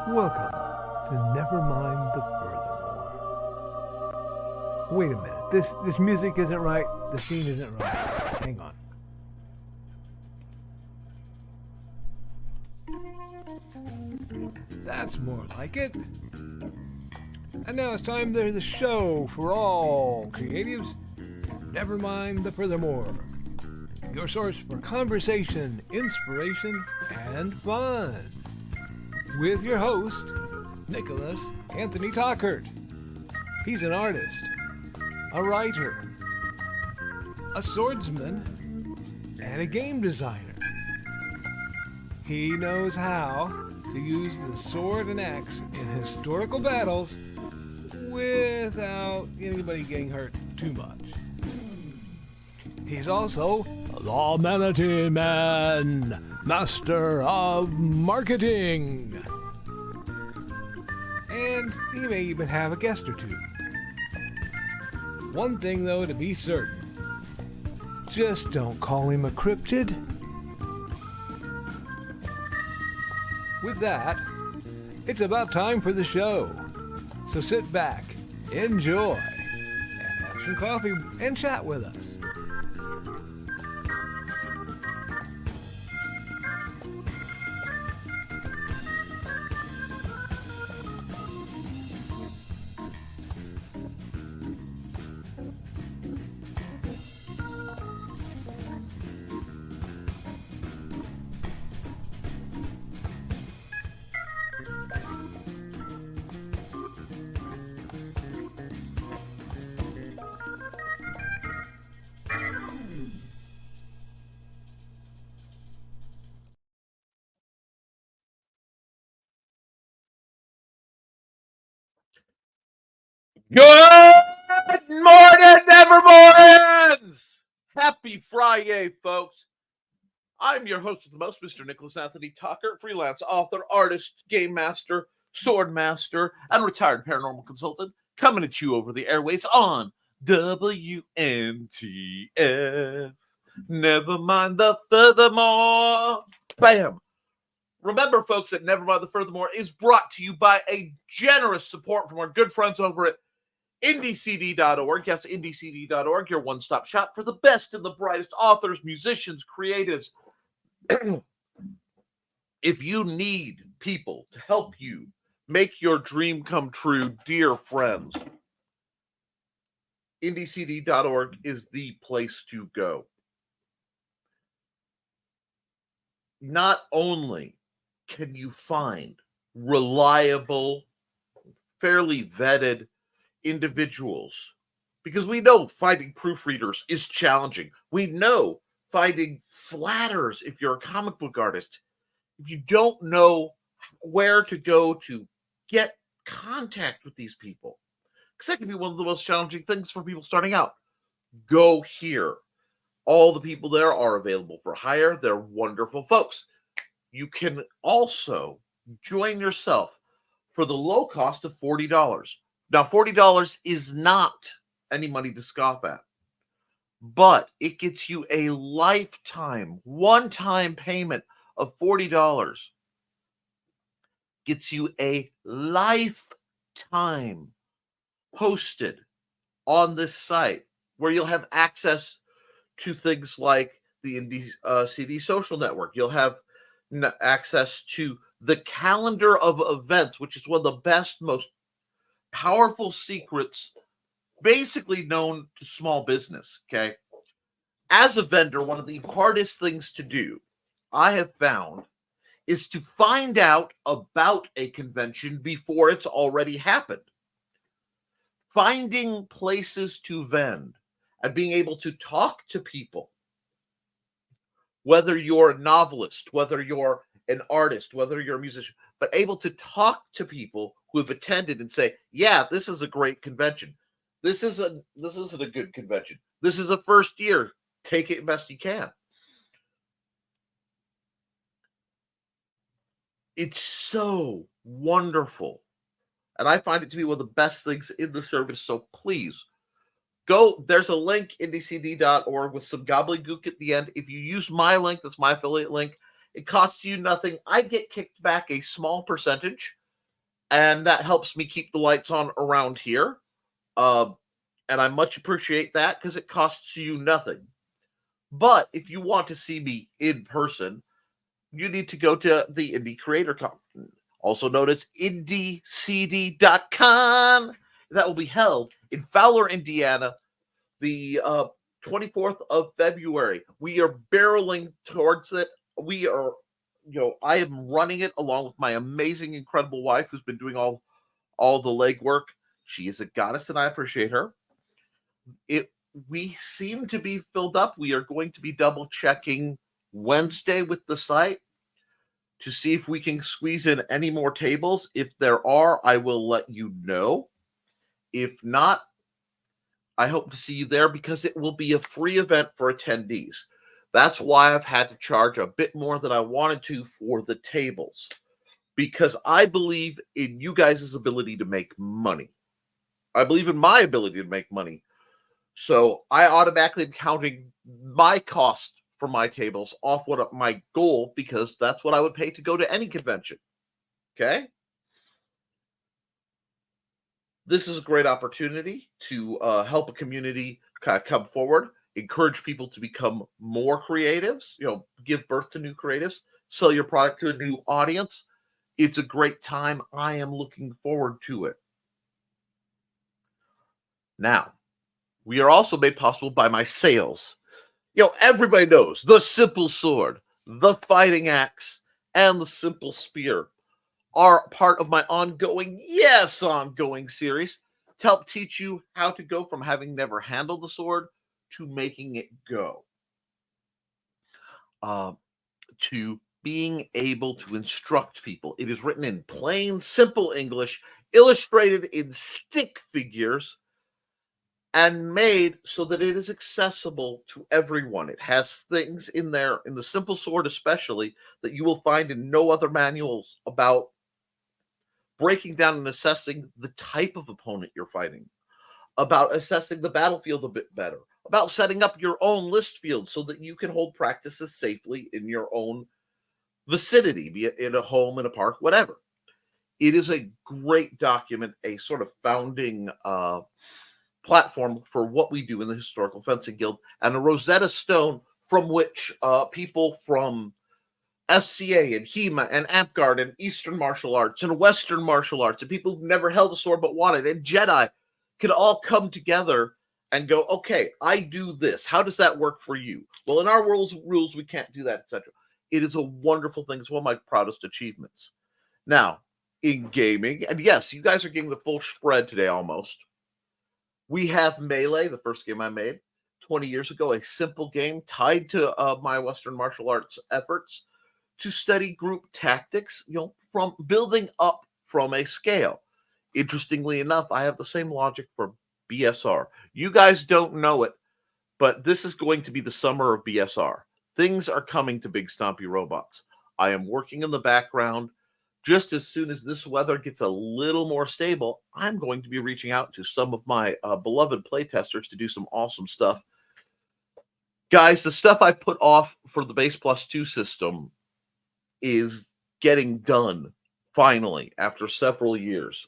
Welcome to Nevermind The Furthermore. Wait a minute, this music isn't right, the scene isn't right. Hang on. That's more like it. And now it's time to the show for all creatives. Nevermind The Furthermore. Your source for conversation, inspiration, and fun. With your host, Nicholas Anthony Tockert. He's an artist, a writer, a swordsman, and a game designer. He knows how to use the sword and axe in historical battles without anybody getting hurt too much. He's also the Manatee Man, master of marketing. And he may even have a guest or two. One thing, though, to be certain. Just don't call him a cryptid. With that, it's about time for the show. So sit back, enjoy, and have some coffee and chat with us. Good morning, Nevermorans! Happy Friday, folks. I'm your host with the most, Mr. Nicholas Anthony Tockert, freelance author, artist, game master, sword master, and retired paranormal consultant, coming at you over the airways on WNTF. Never mind the furthermore. Bam! Remember, folks, that Nevermind the Furthermore is brought to you by a generous support from our good friends over at IndieCD.org. Yes, IndieCD.org, your one-stop shop for the best and the brightest authors, musicians, creatives. If you need people to help you make your dream come true, dear friends, IndieCD.org is the place to go. Not only can you find reliable, fairly vetted individuals, because we know finding proofreaders is challenging. We know finding flatters if you're a comic book artist. If you don't know where to go to get contact with these people, because that can be one of the most challenging things for people starting out. Go here. All the people there are available for hire. They're wonderful folks. You can also join yourself for the low cost of $40. Now, $40 is not any money to scoff at, but it gets you a lifetime, one-time payment of $40. Gets you a lifetime hosted on this site where you'll have access to things like the Indie CD Social Network. You'll have access to the calendar of events, which is one of the best, most powerful secrets basically known to small business. Okay. As a vendor, one of the hardest things to do, I have found, is to find out about a convention before it's already happened. Finding places to vend and being able to talk to people, whether you're a novelist, whether you're an artist, whether you're a musician, but able to talk to people who have attended and say, yeah, this is a great convention. This isn't a good convention. This is a first year. Take it best you can. It's so wonderful. And I find it to be one of the best things in the service. So please go. There's a link, indiecd.org, with some gobbledygook at the end. If you use my link, that's my affiliate link, it costs you nothing. I get kicked back a small percentage and that helps me keep the lights on around here. And I much appreciate that because it costs you nothing. But if you want to see me in person, you need to go to the Indie Creator Con, also known as IndieCD.com. That will be held in Fowler, Indiana, the 24th of February. We are barreling towards it. We are, I am running it along with my amazing, incredible wife who's been doing all the legwork. She is a goddess and I appreciate her. We seem to be filled up. We are going to be double checking Wednesday with the site to see if we can squeeze in any more tables. If there are, I will let you know. If not, I hope to see you there because it will be a free event for attendees. That's why I've had to charge a bit more than I wanted to for the tables, because I believe in you guys' ability to make money. I believe in my ability to make money. So I automatically am counting my cost for my tables off what my goal, because that's what I would pay to go to any convention. Okay? This is a great opportunity to help a community kind of come forward, encourage people to become more creatives, give birth to new creatives, sell your product to a new audience. It's a great time. I am looking forward to it. Now, we are also made possible by my sales. Everybody knows the simple sword, the fighting axe, and the simple spear are part of my ongoing series to help teach you how to go from having never handled the sword to making it go. To being able to instruct people. It is written in plain, simple English, illustrated in stick figures, and made so that it is accessible to everyone. It has things in there, in the simple sword especially, that you will find in no other manuals about breaking down and assessing the type of opponent you're fighting, about assessing the battlefield a bit better, about setting up your own list field so that you can hold practices safely in your own vicinity, be it in a home, in a park, whatever. It is a great document, a sort of founding platform for what we do in the Historical Fencing Guild, and a Rosetta Stone from which people from SCA and HEMA and AmpGuard and Eastern martial arts and Western martial arts and people who've never held a sword but wanted, and Jedi can all come together and go, okay, I do this. How does that work for you? Well, in our world's rules, we can't do that, etc. It is a wonderful thing. It's one of my proudest achievements. Now, in gaming, and yes, you guys are getting the full spread today almost. We have Melee, the first game I made 20 years ago, a simple game tied to my Western martial arts efforts to study group tactics, from building up from a scale. Interestingly enough, I have the same logic for BSR. You guys don't know it, but this is going to be the summer of BSR. Things are coming to Big Stompy Robots. I am working in the background. Just as soon as this weather gets a little more stable, I'm going to be reaching out to some of my beloved playtesters to do some awesome stuff. Guys, the stuff I put off for the Base Plus 2 system is getting done, finally, after several years.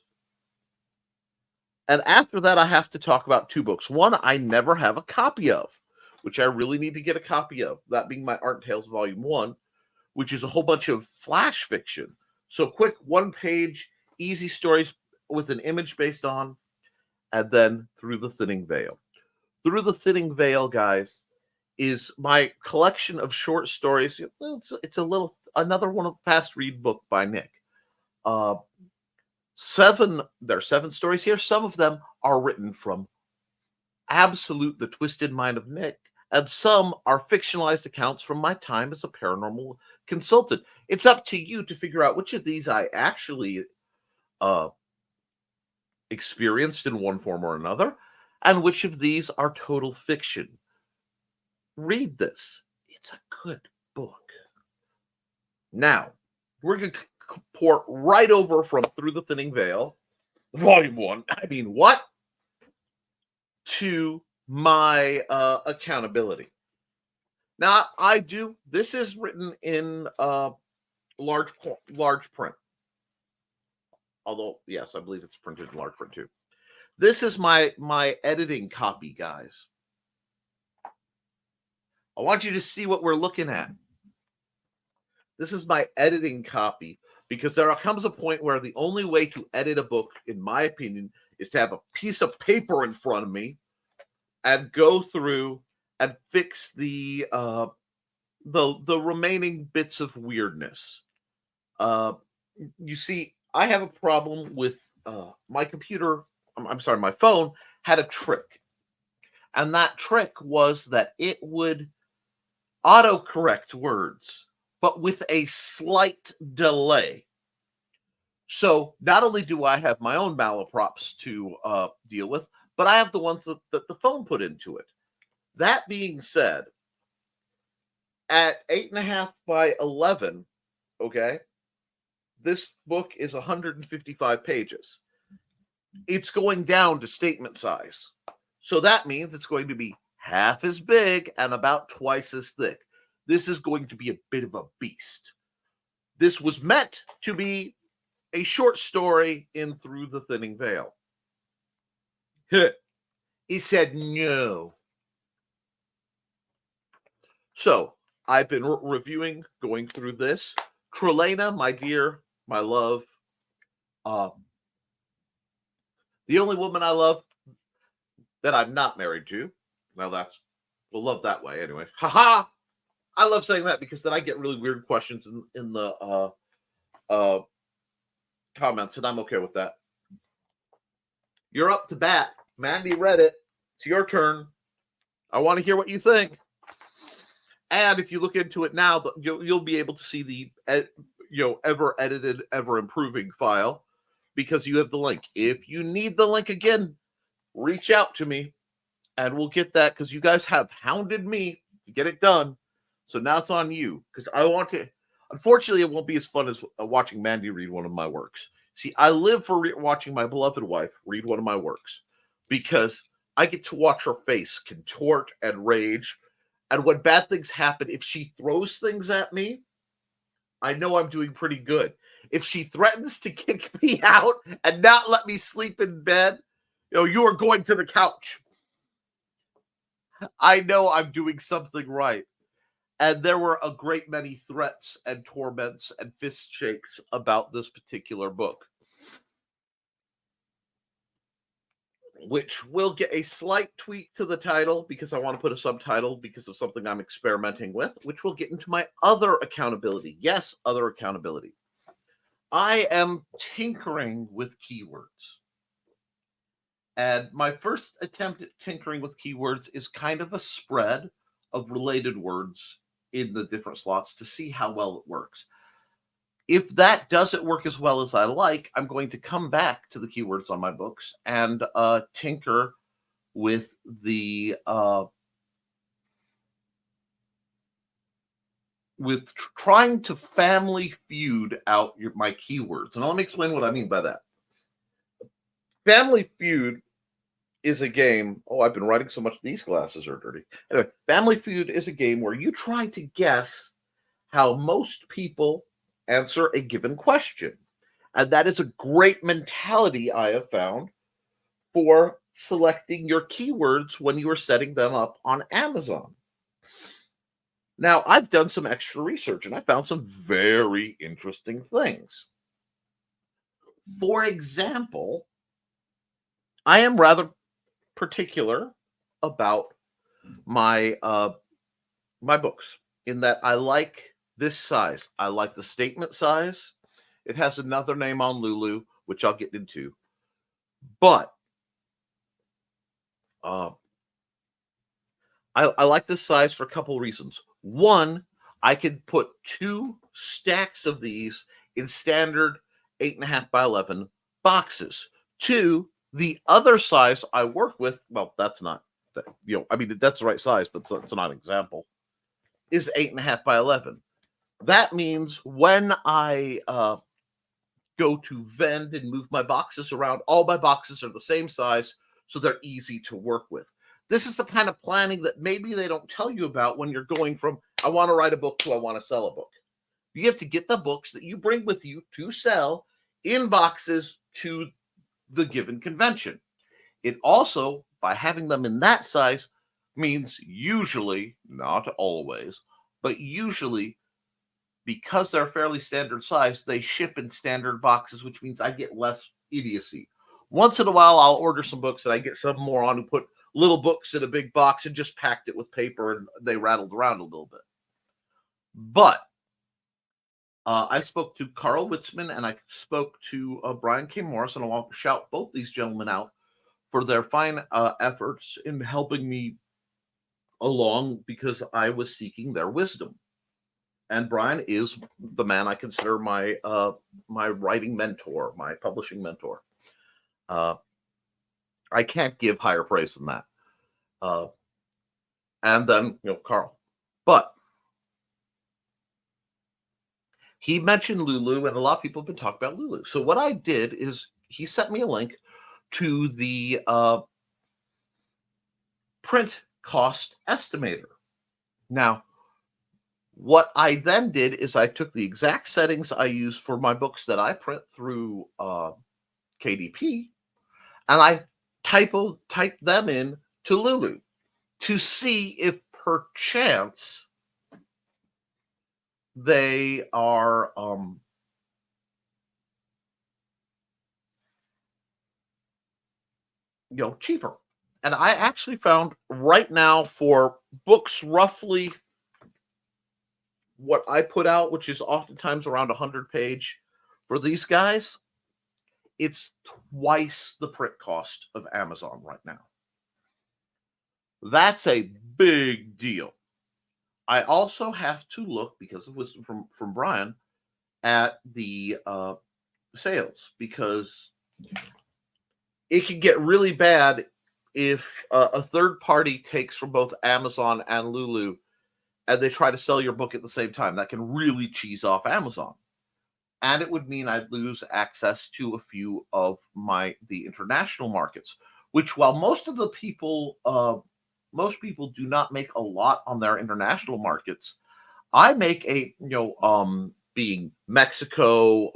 And after that, I have to talk about 2 books. One I never have a copy of, which I really need to get a copy of, that being my Art Tales Volume 1, which is a whole bunch of flash fiction. So quick, 1-page, easy stories with an image based on, and then Through the Thinning Veil. Through the Thinning Veil, guys, is my collection of short stories. It's another one of fast read book by Nick. There are 7 stories here. Some of them are written from the twisted mind of Nick, and some are fictionalized accounts from my time as a paranormal consultant. It's up to you to figure out which of these I actually experienced in one form or another, and which of these are total fiction. Read this. It's a good book. Now, we're going to port right over from Through the Thinning Veil, Volume 1. I mean, what? To my accountability. Now, this is written in large print. Although, yes, I believe it's printed in large print too. This is my editing copy, guys. I want you to see what we're looking at. This is my editing copy, because there comes a point where the only way to edit a book, in my opinion, is to have a piece of paper in front of me and go through and fix the remaining bits of weirdness. You see, I have a problem with my computer. I'm sorry, my phone had a trick. And that trick was that it would autocorrect words, but with a slight delay. So not only do I have my own malaprops to deal with, but I have the ones that the phone put into it. That being said, at 8.5 by 11, okay, this book is 155 pages. It's going down to statement size. So that means it's going to be half as big and about twice as thick. This is going to be a bit of a beast. This was meant to be a short story in Through the Thinning Veil. He said no. So I've been reviewing, going through this. Trelena, my dear, my love, the only woman I love that I'm not married to. Now we'll love that way anyway. Haha! I love saying that because then I get really weird questions in the comments, and I'm okay with that. You're up to bat. Mandy read it. It's your turn. I want to hear what you think. And if you look into it now, you'll be able to see the ever edited, ever improving file, because you have the link. If you need the link again, reach out to me and we'll get that, because you guys have hounded me to get it done. So now it's on you, because I want to. Unfortunately, it won't be as fun as watching Mandy read one of my works. See, I live for watching my beloved wife read one of my works, because I get to watch her face contort and rage. And when bad things happen, if she throws things at me, I know I'm doing pretty good. If she threatens to kick me out and not let me sleep in bed, you are going to the couch, I know I'm doing something right. And there were a great many threats and torments and fist shakes about this particular book, which will get a slight tweak to the title because I want to put a subtitle because of something I'm experimenting with, which will get into my other accountability. Yes, other accountability. I am tinkering with keywords. And my first attempt at tinkering with keywords is kind of a spread of related words in the different slots to see how well it works. If that doesn't work as well as I like, I'm going to come back to the keywords on my books and tinker with the trying to family feud out my keywords. And let me explain what I mean by that. Family Feud is a game. Oh, I've been writing so much, these glasses are dirty. Anyway, Family Feud is a game where you try to guess how most people answer a given question. And that is a great mentality I have found for selecting your keywords when you are setting them up on Amazon. Now, I've done some extra research and I found some very interesting things. For example, I am rather particular about my my books in that I like this size. I like the statement size. It has another name on Lulu, which I'll get into. But I like this size for a couple reasons. One, I can put 2 stacks of these in standard 8.5 by 11 boxes. 2, the other size I work with, well, that's not, I mean, that's the right size, but it's not an example, is 8.5 by 11. That means when I go to vend and move my boxes around, all my boxes are the same size, so they're easy to work with. This is the kind of planning that maybe they don't tell you about when you're going from, I want to write a book to I want to sell a book. You have to get the books that you bring with you to sell in boxes to the given convention. It also, by having them in that size, means usually, not always, but usually, because they're fairly standard size, they ship in standard boxes, which means I get less idiocy. Once in a while, I'll order some books and I get some moron who put little books in a big box and just packed it with paper and they rattled around a little bit. But I spoke to Carl Witzman and I spoke to Brian K. Morris, and I'll shout both these gentlemen out for their fine efforts in helping me along because I was seeking their wisdom. And Brian is the man I consider my my writing mentor, my publishing mentor. I can't give higher praise than that. And then, Carl. But he mentioned Lulu, and a lot of people have been talking about Lulu. So what I did is he sent me a link to the print cost estimator. Now, what I then did is I took the exact settings I use for my books that I print through KDP, and I typed them in to Lulu to see if perchance they are cheaper. And I actually found right now for books roughly what I put out, which is oftentimes around 100-page, for these guys, it's twice the print cost of Amazon right now. That's a big deal. I also have to look, because of wisdom from Brian, at the sales, because it can get really bad if a third party takes from both Amazon and Lulu and they try to sell your book at the same time. That can really cheese off Amazon. And it would mean I'd lose access to a few of the international markets, which, while most people do not make a lot on their international markets, I make being Mexico,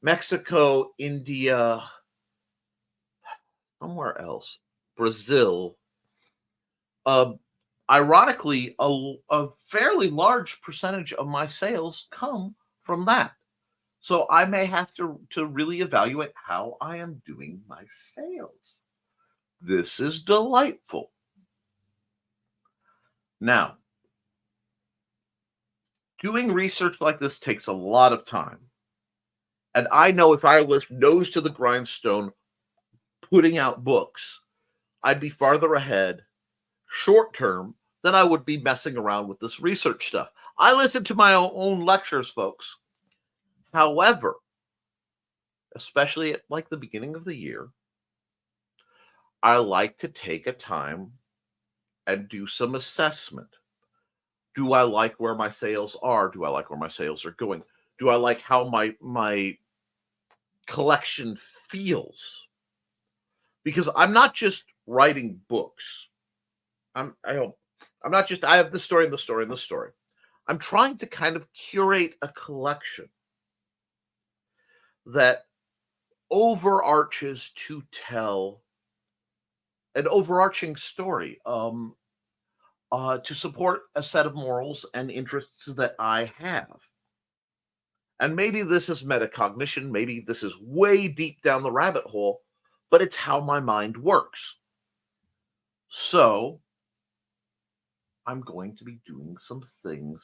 Mexico, India, somewhere else, Brazil. Ironically, a fairly large percentage of my sales come from that. So I may have to really evaluate how I am doing my sales. This is delightful. Now, doing research like this takes a lot of time. And I know if I was nose to the grindstone putting out books, I'd be farther ahead short term than I would be messing around with this research stuff. I listen to my own lectures, folks. However, especially at like the beginning of the year, I like to take a time and do some assessment. Do I like where my sales are? Do I like where my sales are going? Do I like how my collection feels? Because I'm not just writing books. I'm not just, I have this story and this story and this story. I'm trying to kind of curate a collection that overarches to tell an overarching story, to support a set of morals and interests that I have. And maybe this is metacognition, maybe this is way deep down the rabbit hole, but it's how my mind works. So I'm going to be doing some things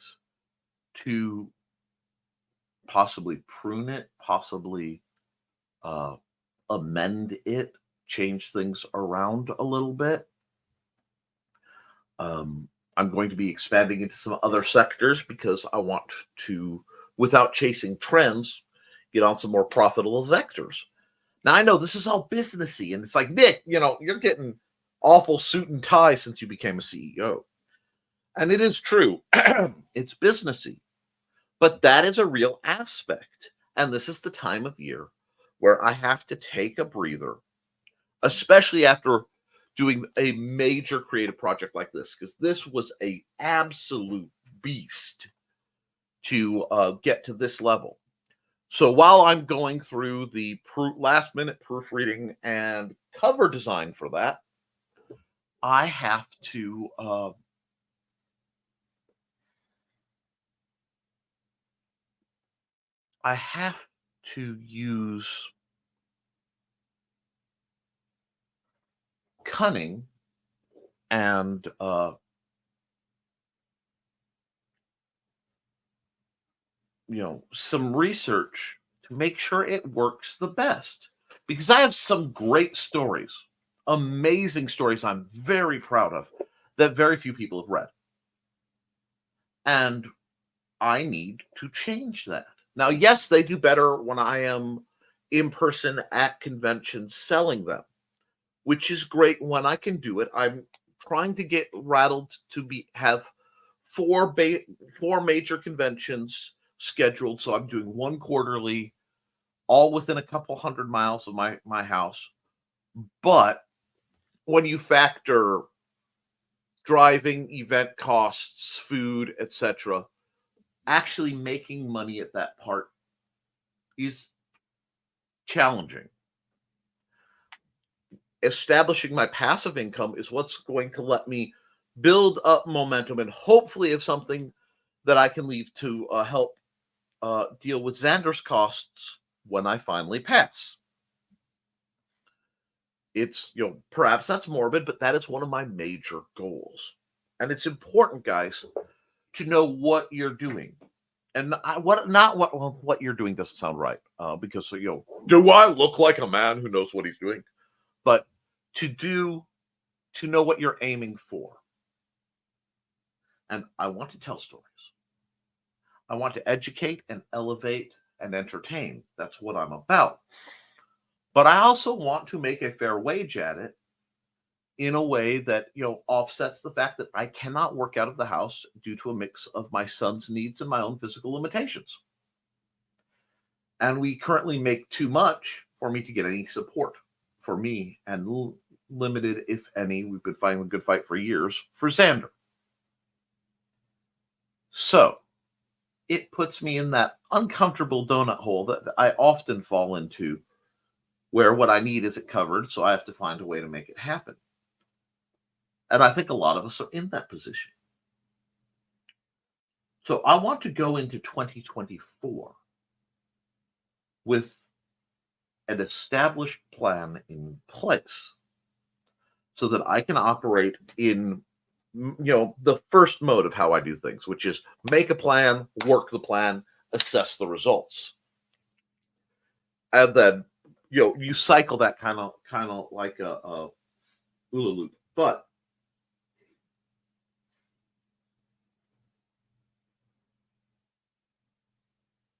to possibly prune it, possibly amend it, change things around a little bit. I'm going to be expanding into some other sectors because I want to, without chasing trends, get on some more profitable vectors. Now, I know this is all businessy, and it's like, Nick, you're getting awful suit and tie since you became a CEO. And it is true. It's businessy. But that is a real aspect. And this is the time of year where I have to take a breather, especially after doing a major creative project like this, because this was an absolute beast to get to this level. So while I'm going through the last minute proofreading and cover design for that, I have to use cunning and some research to make sure it works the best. Because I have some great stories, amazing stories I'm very proud of that very few people have read. And I need to change that. Now, yes, they do better when I am in person at conventions selling them, which is great when I can do it. I'm trying to get rattled to have four major conventions scheduled, so I'm doing one quarterly, all within a couple 100 miles of my house. But when you factor driving, event costs, food, etc., actually making money at that part is challenging. Establishing my passive income is what's going to let me build up momentum and hopefully have something that I can leave to help deal with Xander's costs when I finally pass. It's, perhaps that's morbid, but that is one of my major goals. And it's important, guys, to know what you're doing. And what you're doing doesn't sound right, because do I look like a man who knows what he's doing? But to know what you're aiming for. And I want to tell stories. I want to educate and elevate and entertain. That's what I'm about. But I also want to make a fair wage at it in a way that offsets the fact that I cannot work out of the house due to a mix of my son's needs and my own physical limitations. And we currently make too much for me to get any support for me, and limited, if any. We've been fighting a good fight for years for Xander. So it puts me in that uncomfortable donut hole that I often fall into, where what I need isn't covered, so I have to find a way to make it happen. And I think a lot of us are in that position. So I want to go into 2024 with an established plan in place so that I can operate in the first mode of how I do things, which is make a plan, work the plan, assess the results. And then you cycle that kind of like a hula loop. But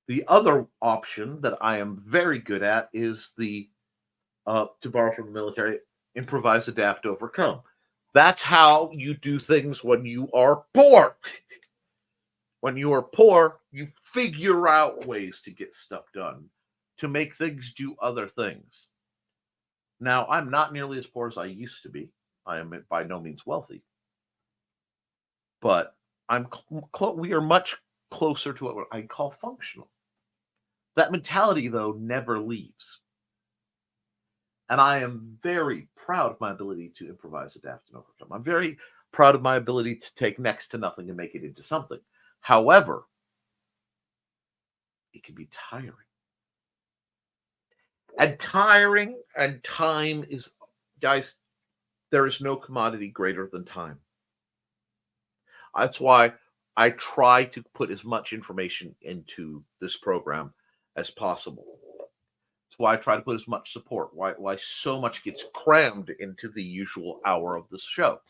the other option that I am very good at is the, to borrow from the military, improvise, adapt, overcome. That's how you do things when you are poor. When you are poor, you figure out ways to get stuff done, to make things do other things. Now, I'm not nearly as poor as I used to be. I am by no means wealthy. But we are much closer to what I call functional. That mentality, though, never leaves. And I am very proud of my ability to improvise, adapt, and overcome. I'm very proud of my ability to take next to nothing and make it into something. However, it can be tiring. And tiring and time is, guys, there is no commodity greater than time. That's why I try to put as much information into this program as possible. That's why I try to put as much support, why so much gets crammed into the usual hour of this show.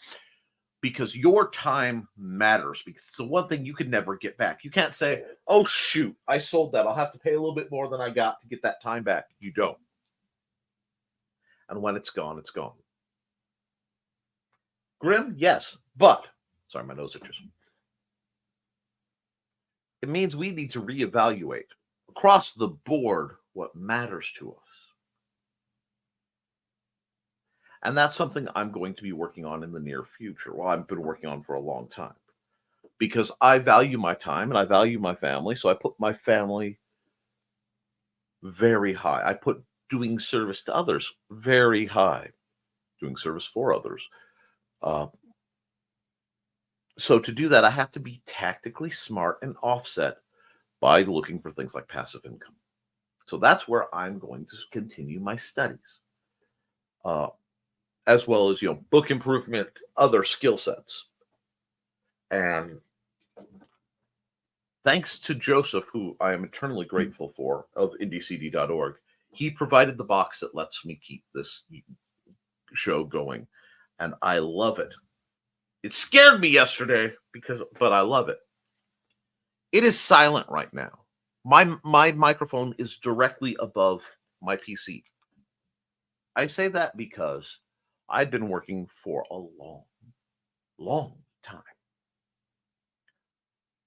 Because your time matters, because it's the one thing you can never get back. You can't say, oh, shoot, I sold that. I'll have to pay a little bit more than I got to get that time back. You don't. And when it's gone, it's gone. Grim, yes, but, sorry, my nose itches. It means we need to reevaluate across the board what matters to us. And that's something I'm going to be working on in the near future. Well, I've been working on for a long time, because I value my time and I value my family. So I put my family very high. I put doing service to others very high. Doing service for others. So to do that, I have to be tactically smart and offset by looking for things like passive income. So that's where I'm going to continue my studies, as well as, book improvement, other skill sets. And thanks to Joseph, who I am eternally grateful for, of indiecd.org, he provided the box that lets me keep this show going, and I love it. It scared me yesterday but I love it. It is silent right now. My microphone is directly above my PC. I say that because I've been working for a long time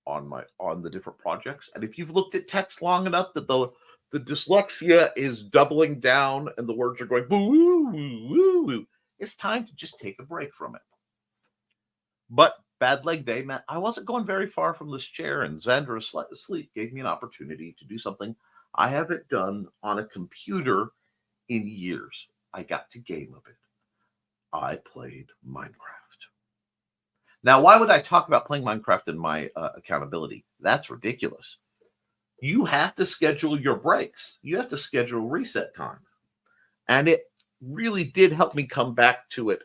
on the different projects, and if you've looked at text long enough that the dyslexia is doubling down and the words are going boo, woo, woo, woo, it's time to just take a break from it. But bad leg day meant I wasn't going very far from this chair, and Xander asleep gave me an opportunity to do something I haven't done on a computer in years. I got to game a bit. I played Minecraft. Now, why would I talk about playing Minecraft in my accountability? That's ridiculous. You have to schedule your breaks. You have to schedule reset times. And it really did help me come back to it.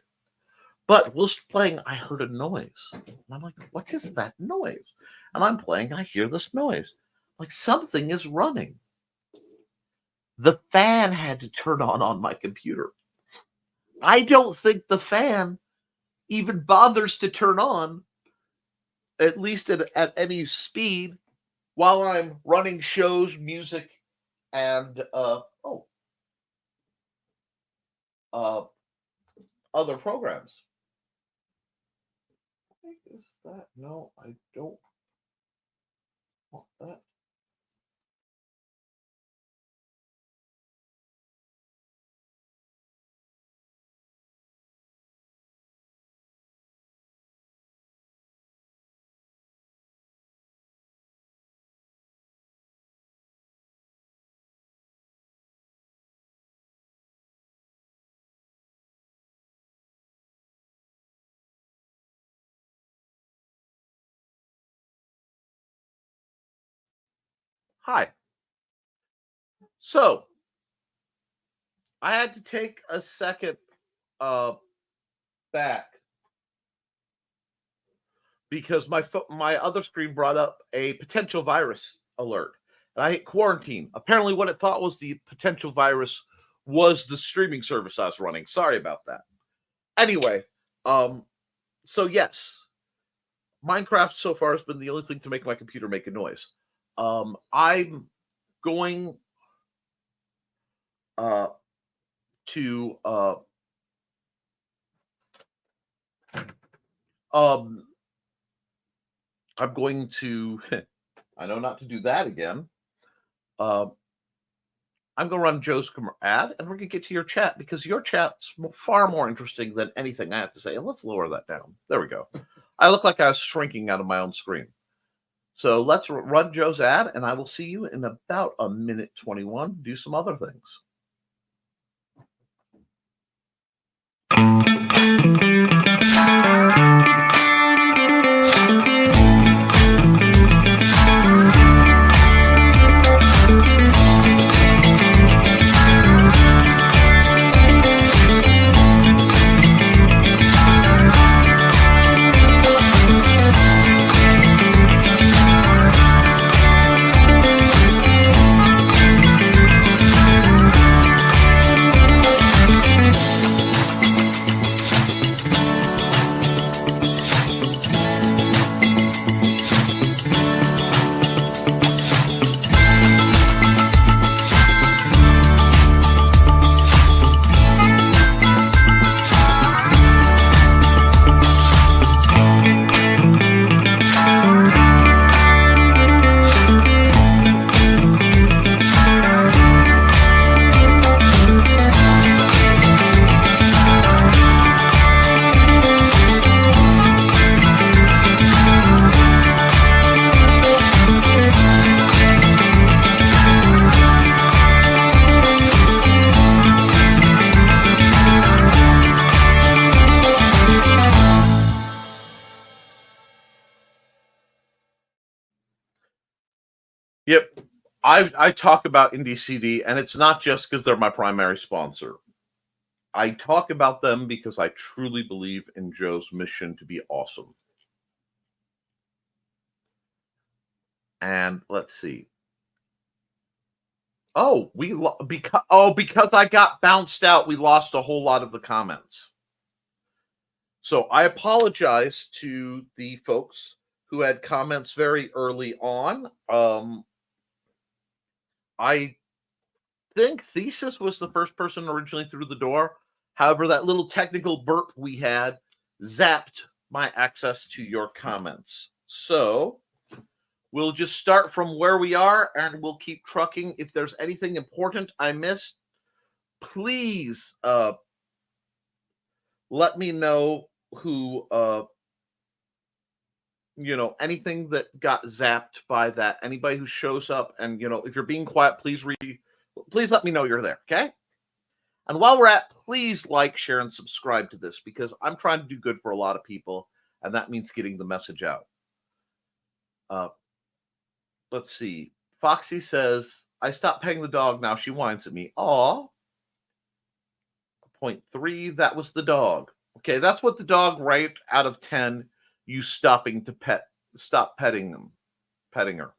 But whilst playing, I heard a noise. And I'm like, what is that noise? And I'm playing, and I hear this noise. Like something is running. The fan had to turn on my computer. I don't think the fan even bothers to turn on, at least at any speed, while I'm running shows, music, and other programs. What is that? No, I don't want that. Hi. So, I had to take a second back because my other screen brought up a potential virus alert. And I hit quarantine. Apparently what it thought was the potential virus was the streaming service I was running. Sorry about that. Anyway, so yes, Minecraft so far has been the only thing to make my computer make a noise. I'm going to I'm going to I know not to do that again. I'm going to run Joe's ad, and we're going to get to your chat because your chat's far more interesting than anything I have to say. And let's lower that down. There we go. I look like I was shrinking out of my own screen. So let's run Joe's ad, and I will see you in about a minute 21. Do some other things. Yep. I talk about Indie CD, and it's not just because they're my primary sponsor. I talk about them because I truly believe in Joe's mission to be awesome. And let's see. Oh, because I got bounced out, we lost a whole lot of the comments. So I apologize to the folks who had comments very early on. I think Thesis was the first person originally through the door. However, that little technical burp we had zapped my access to your comments. So we'll just start from where we are and we'll keep trucking. If there's anything important I missed, please let me know who anything that got zapped by that. Anybody who shows up, and if you're being quiet, please let me know you're there, okay? And while we're at, please like, share, and subscribe to this, because I'm trying to do good for a lot of people, and that means getting the message out. Let's see. Foxy says, I stopped paying the dog, now she whines at me. Aw. 0.3, that was the dog. Okay, that's what the dog right out of 10, you stop petting her.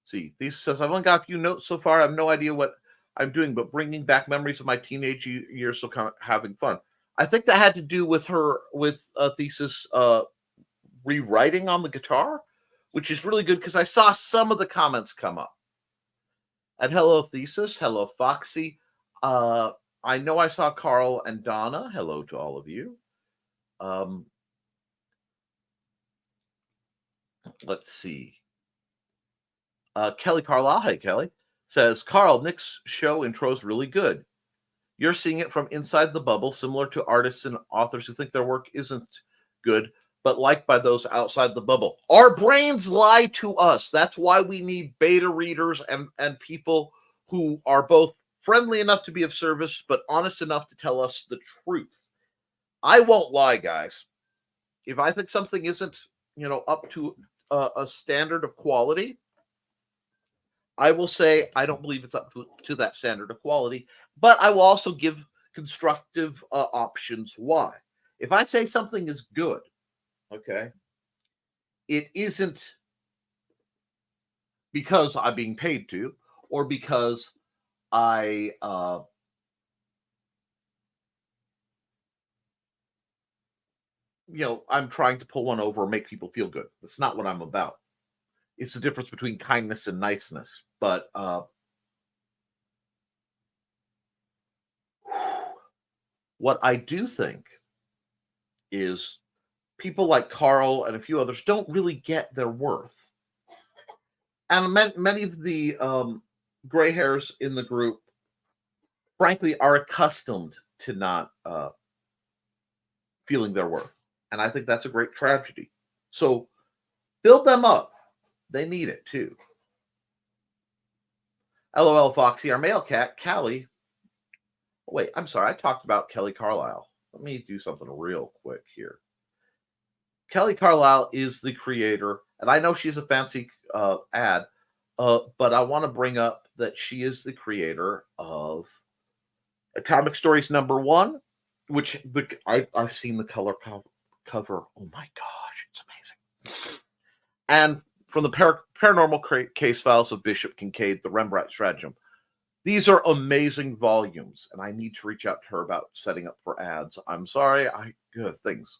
See, Thesis says, I've only got a few notes so far. I have no idea what I'm doing, but bringing back memories of my teenage years, so kind of having fun. I think that had to do with Thesis rewriting on the guitar, which is really good because I saw some of the comments come up. And hello, Thesis. Hello, Foxy. I know I saw Carl and Donna. Hello to all of you. Let's see. Kelly Carlisle, hey Kelly, says, Carl, Nick's show intro is really good. You're seeing it from inside the bubble, similar to artists and authors who think their work isn't good, but liked by those outside the bubble. Our brains lie to us. That's why we need beta readers and people who are both friendly enough to be of service, but honest enough to tell us the truth. I won't lie, guys. If I think something isn't, up to a standard of quality, I will say I don't believe it's up to that standard of quality, but I will also give constructive options why. If I say something is good, okay, it isn't because I'm being paid to, or because I'm trying to pull one over or make people feel good. That's not what I'm about. It's the difference between kindness and niceness. But what I do think is people like Carl and a few others don't really get their worth. And many of the gray hairs in the group, frankly, are accustomed to not feeling their worth. And I think that's a great tragedy. So build them up. They need it too. LOL, Foxy, our male cat, Callie. Oh, wait, I'm sorry. I talked about Kelly Carlisle. Let me do something real quick here. Kelly Carlisle is the creator, and I know she's a fancy ad, but I want to bring up that she is the creator of Atomic Stories #1, which I've seen the color cover. Oh my gosh, it's amazing. And from the Paranormal Case Files of Bishop Kincaid, the Rembrandt Stratagem. These are amazing volumes, and I need to reach out to her about setting up for ads. I'm sorry, good things.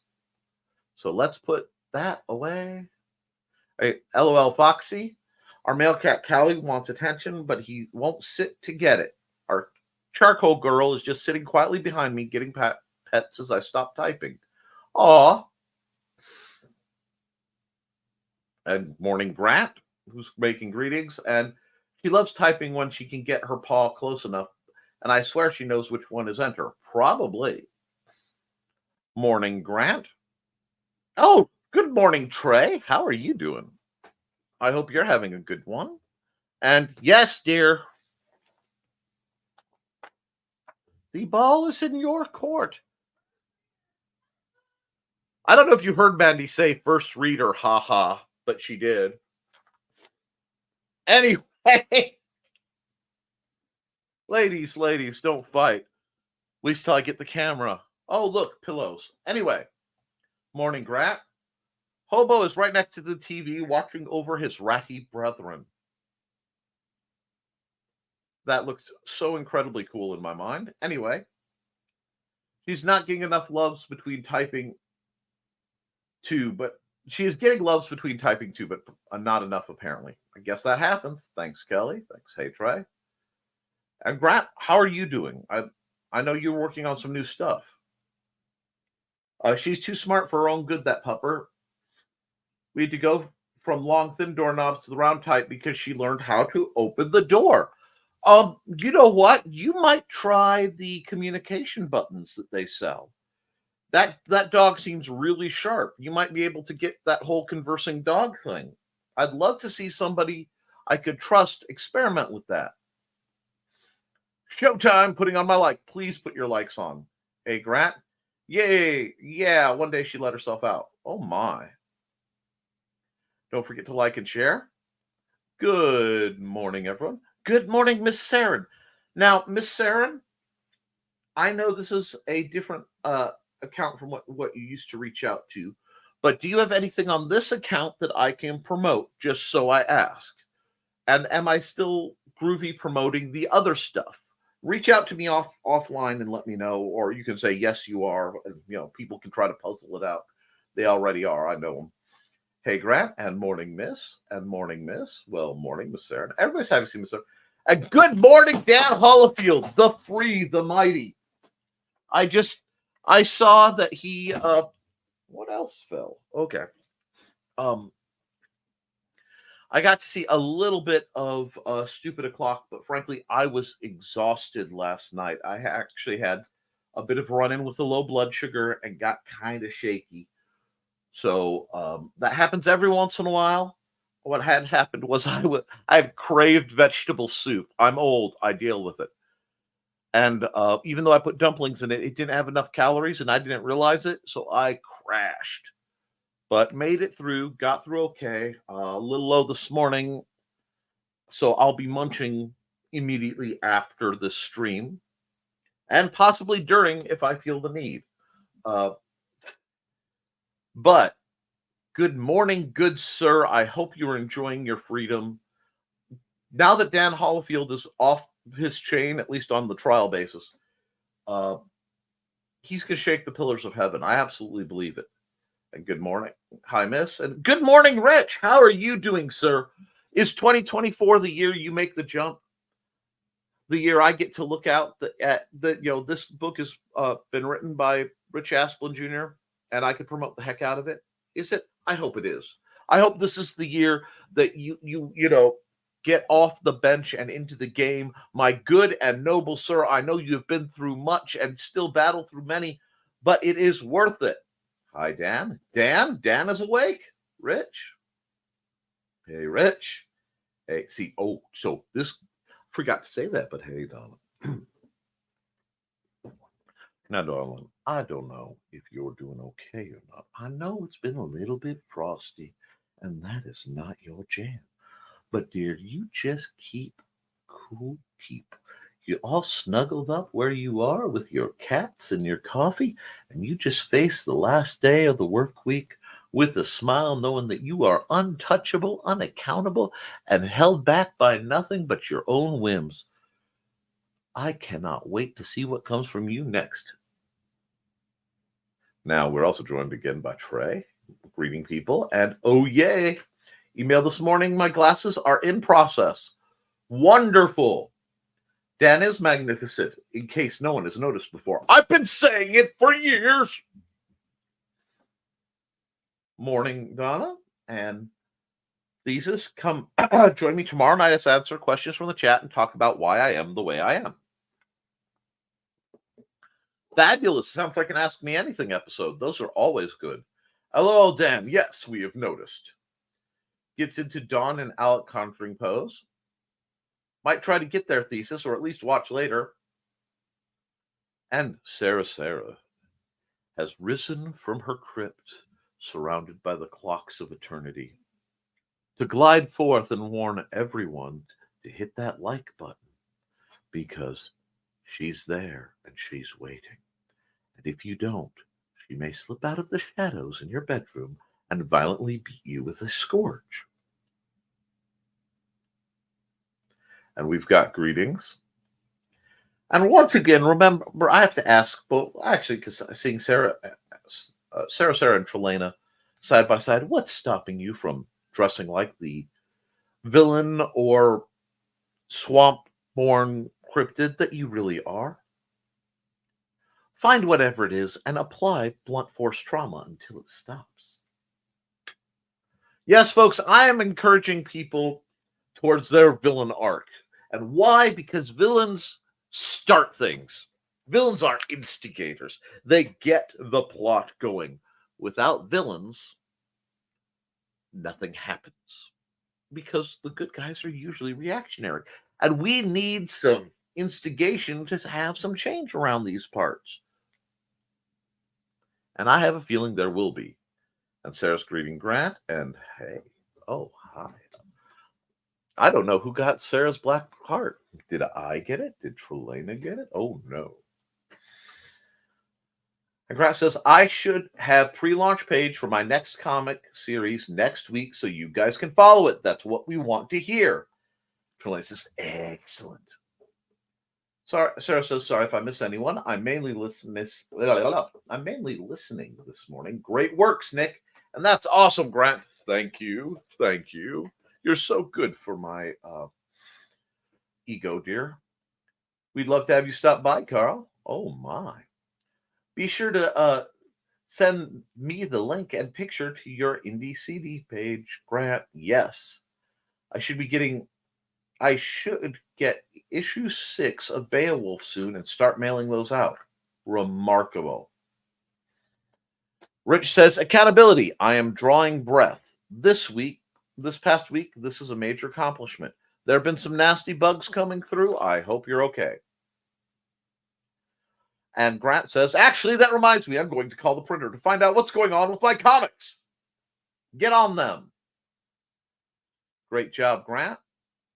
So let's put that away. Hey, LOL, Foxy. Our male cat Callie wants attention, but he won't sit to get it. Our charcoal girl is just sitting quietly behind me, getting pets as I stop typing. Aw. And Morning Grant, who's making greetings, and she loves typing when she can get her paw close enough, and I swear she knows which one is enter. Probably. Morning Grant. Oh, good morning, Trey. How are you doing? I hope you're having a good one. And yes, dear, the ball is in your court. I don't know if you heard Mandy say first reader, haha, but she did. Anyway, ladies, don't fight. At least till I get the camera. Oh, look, pillows. Anyway, morning, Grat. Hobo is right next to the TV watching over his ratty brethren. That looks so incredibly cool in my mind. Anyway, she's not getting enough loves between typing two, but she is getting loves between typing two, but not enough apparently. I guess that happens. Thanks, Kelly. Thanks, Hey Trey. And Grat, how are you doing? I know you're working on some new stuff. She's too smart for her own good, that pupper. We had to go from long, thin doorknobs to the round type because she learned how to open the door. You know what? You might try the communication buttons that they sell. That dog seems really sharp. You might be able to get that whole conversing dog thing. I'd love to see somebody I could trust experiment with that. Showtime, putting on my like. Please put your likes on. Hey, Grant. Yay. Yeah, one day she let herself out. Oh, my. Don't forget to like and share. Good morning, everyone. Good morning, Miss Saren. Now, Miss Saren, I know this is a different account from what you used to reach out to, but do you have anything on this account that I can promote, just so I ask? And am I still groovy promoting the other stuff? Reach out to me offline and let me know, or you can say, yes, you are. And, people can try to puzzle it out. They already are. I know them. Hey, Grant, and morning, Miss, and morning, Miss. Well, morning, Miss Sarah. Everybody's having seen Miss Sarah. And good morning, Dan Hollifield, the free, the mighty. I saw that he, what else fell? Okay. I got to see a little bit of Stupid O'Clock, but frankly, I was exhausted last night. I actually had a bit of run-in with a low blood sugar and got kind of shaky. So that happens every once in a while. What had happened was I had craved vegetable soup. I'm old. I deal with it. And even though I put dumplings in it, it didn't have enough calories, and I didn't realize it. So I crashed. But made it through, got through okay. A little low this morning. So I'll be munching immediately after this stream. And possibly during if I feel the need. But good morning, good sir. I hope you're enjoying your freedom. Now that Dan Hollifield is off his chain, at least on the trial basis, he's going to shake the pillars of heaven. I absolutely believe it. And good morning. Hi, Miss. And good morning, Rich. How are you doing, sir? Is 2024 the year you make the jump? The year I get to look out at this book has been written by Rich Asplin Jr., and I could promote the heck out of it. Is it? I hope it is. I hope this is the year that you get off the bench and into the game. My good and noble sir, I know you've been through much and still battle through many, but it is worth it. Hi, Dan. Dan is awake. Rich. Hey, Rich. Hey, see, so this, forgot to say that, but hey, Donna. Now, darling, I don't know if you're doing okay or not. I know it's been a little bit frosty, and that is not your jam. But, dear, you just keep cool, you all snuggled up where you are with your cats and your coffee, and you just face the last day of the work week with a smile, knowing that you are untouchable, unaccountable, and held back by nothing but your own whims. I cannot wait to see what comes from you next. Now, we're also joined again by Trey, greeting people, and oh yay, email this morning, my glasses are in process. Wonderful. Dan is magnificent, in case no one has noticed before. I've been saying it for years. Morning, Donna, and Thesis, come join me tomorrow night as I answer questions from the chat and talk about why I am the way I am. Fabulous. Sounds like an Ask Me Anything episode. Those are always good. Hello, Dan. Yes, we have noticed. Gets into Dawn and Alec conjuring pose. Might try to get their Thesis, or at least watch later. And Sarah has risen from her crypt, surrounded by the clocks of eternity. to glide forth and warn everyone to hit that like button because she's there and she's waiting. And if you don't, she may slip out of the shadows in your bedroom and violently beat you with a scourge. And we've got greetings. And once again, remember, I have to ask, well, actually, because seeing Sarah, and Trelena side by side, what's stopping you from dressing like the villain or swamp-born cryptid that you really are? Find whatever it is and apply blunt force trauma until it stops. Yes, folks, I am encouraging people towards their villain arc. And why? Because villains start things. Villains are instigators. They get the plot going. Without villains, nothing happens. Because the good guys are usually reactionary. And we need some instigation to have some change around these parts. And I have a feeling there will be. And Sarah's greeting Grant, and hey, oh, hi. I don't know who got Sarah's black heart. Did I get it? Did Trelena get it? Oh, no. And Grant says, I should have pre-launch page for my next comic series next week so you guys can follow it. That's what we want to hear. Trelena says, excellent. Sarah says, sorry if I miss anyone. I'm mainly listening this morning. Great works, Nick. And that's awesome, Grant. Thank you. Thank you. You're so good for my ego, dear. We'd love to have you stop by, Carl. Oh, my. Be sure to send me the link and picture to your Indie CD page, Grant. Yes. I should get issue 6 of Beowulf soon and start mailing those out. Remarkable. Rich says, accountability. I am drawing breath. This past week, this is a major accomplishment. There have been some nasty bugs coming through. I hope you're okay. And Grant says, actually, that reminds me, I'm going to call the printer to find out what's going on with my comics. Get on them. Great job, Grant.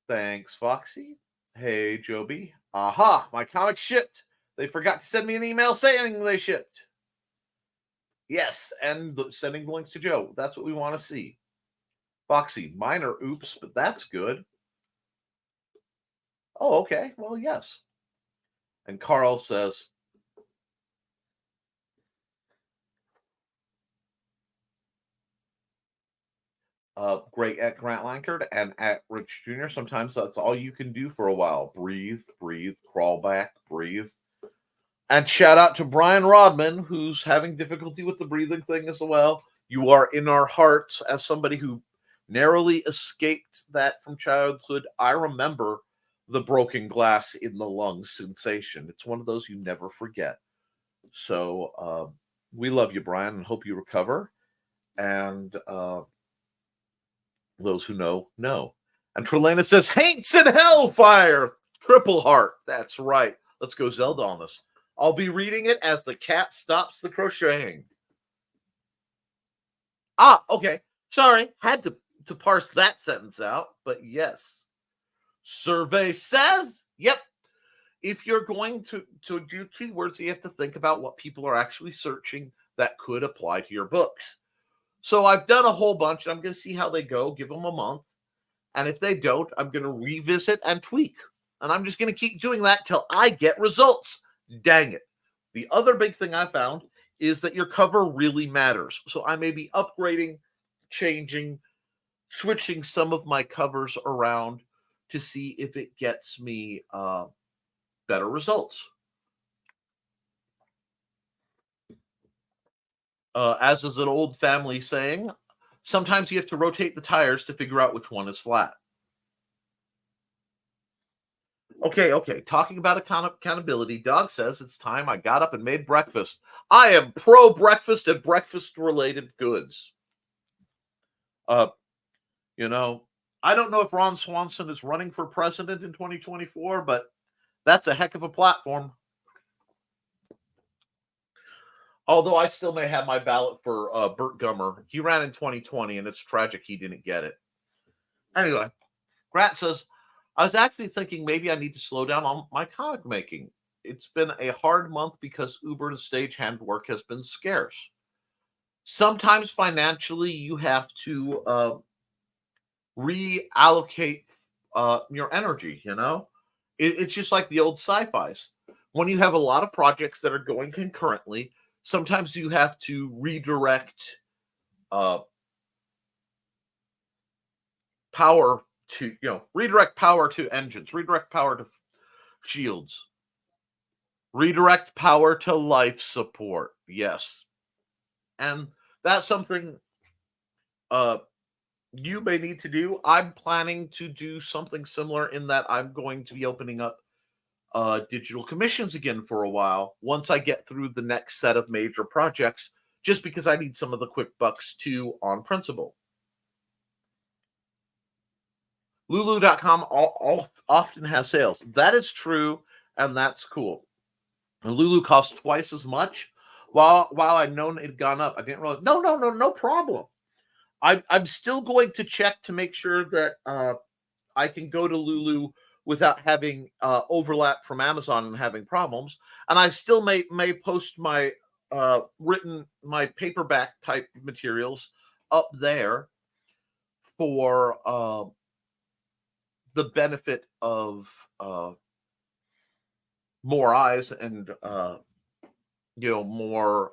Thanks, Foxy. Hey, Joby. Aha, my comics shipped. They forgot to send me an email saying they shipped. Yes, and sending links to Joe. That's what we want to see. Foxy, minor oops, but that's good. Oh, okay. Well, yes. And Carl says, great at Grant Lankard and at Rich Jr. Sometimes that's all you can do for a while. Breathe, crawl back, breathe. And shout out to Brian Rodman, who's having difficulty with the breathing thing as well. You are in our hearts as somebody who narrowly escaped that from childhood. I remember the broken glass in the lungs sensation. It's one of those you never forget. So we love you, Brian, and hope you recover. And those who know. And Trelena says, Haints and Hellfire! Triple heart. That's right. Let's go Zelda on this. I'll be reading it as the cat stops the crocheting. Okay. Sorry. Had to parse that sentence out, but yes. Survey says, yep. If you're going to do keywords, you have to think about what people are actually searching that could apply to your books. So I've done a whole bunch, and I'm going to see how they go, give them a month. And if they don't, I'm going to revisit and tweak. And I'm just going to keep doing that till I get results. Dang it. The other big thing I found is that your cover really matters. So I may be upgrading, changing, switching some of my covers around to see if it gets me better results. As is an old family saying, sometimes you have to rotate the tires to figure out which one is flat. Okay. Talking about accountability, Dog says it's time I got up and made breakfast. I am pro breakfast and breakfast related goods. I don't know if Ron Swanson is running for president in 2024, but that's a heck of a platform. Although I still may have my ballot for Burt Gummer. He ran in 2020, and it's tragic he didn't get it. Anyway, Grant says, I was actually thinking maybe I need to slow down on my comic making. It's been a hard month because Uber and stagehand work has been scarce. Sometimes financially, you have to reallocate your energy, It's just like the old sci-fis. When you have a lot of projects that are going concurrently, sometimes you have to redirect power to, redirect power to engines, redirect power to shields, redirect power to life support. Yes. And that's something you may need to do. I'm planning to do something similar in that I'm going to be opening up digital commissions again for a while once I get through the next set of major projects, just because I need some of the quick bucks too on principle. Lulu.com often has sales. That is true, and that's cool. And Lulu costs twice as much. While I'd known it had gone up, I didn't realize. No problem. I'm still going to check to make sure that I can go to Lulu without having overlap from Amazon and having problems. And I still may post my my paperback type materials up there for the benefit of more eyes and more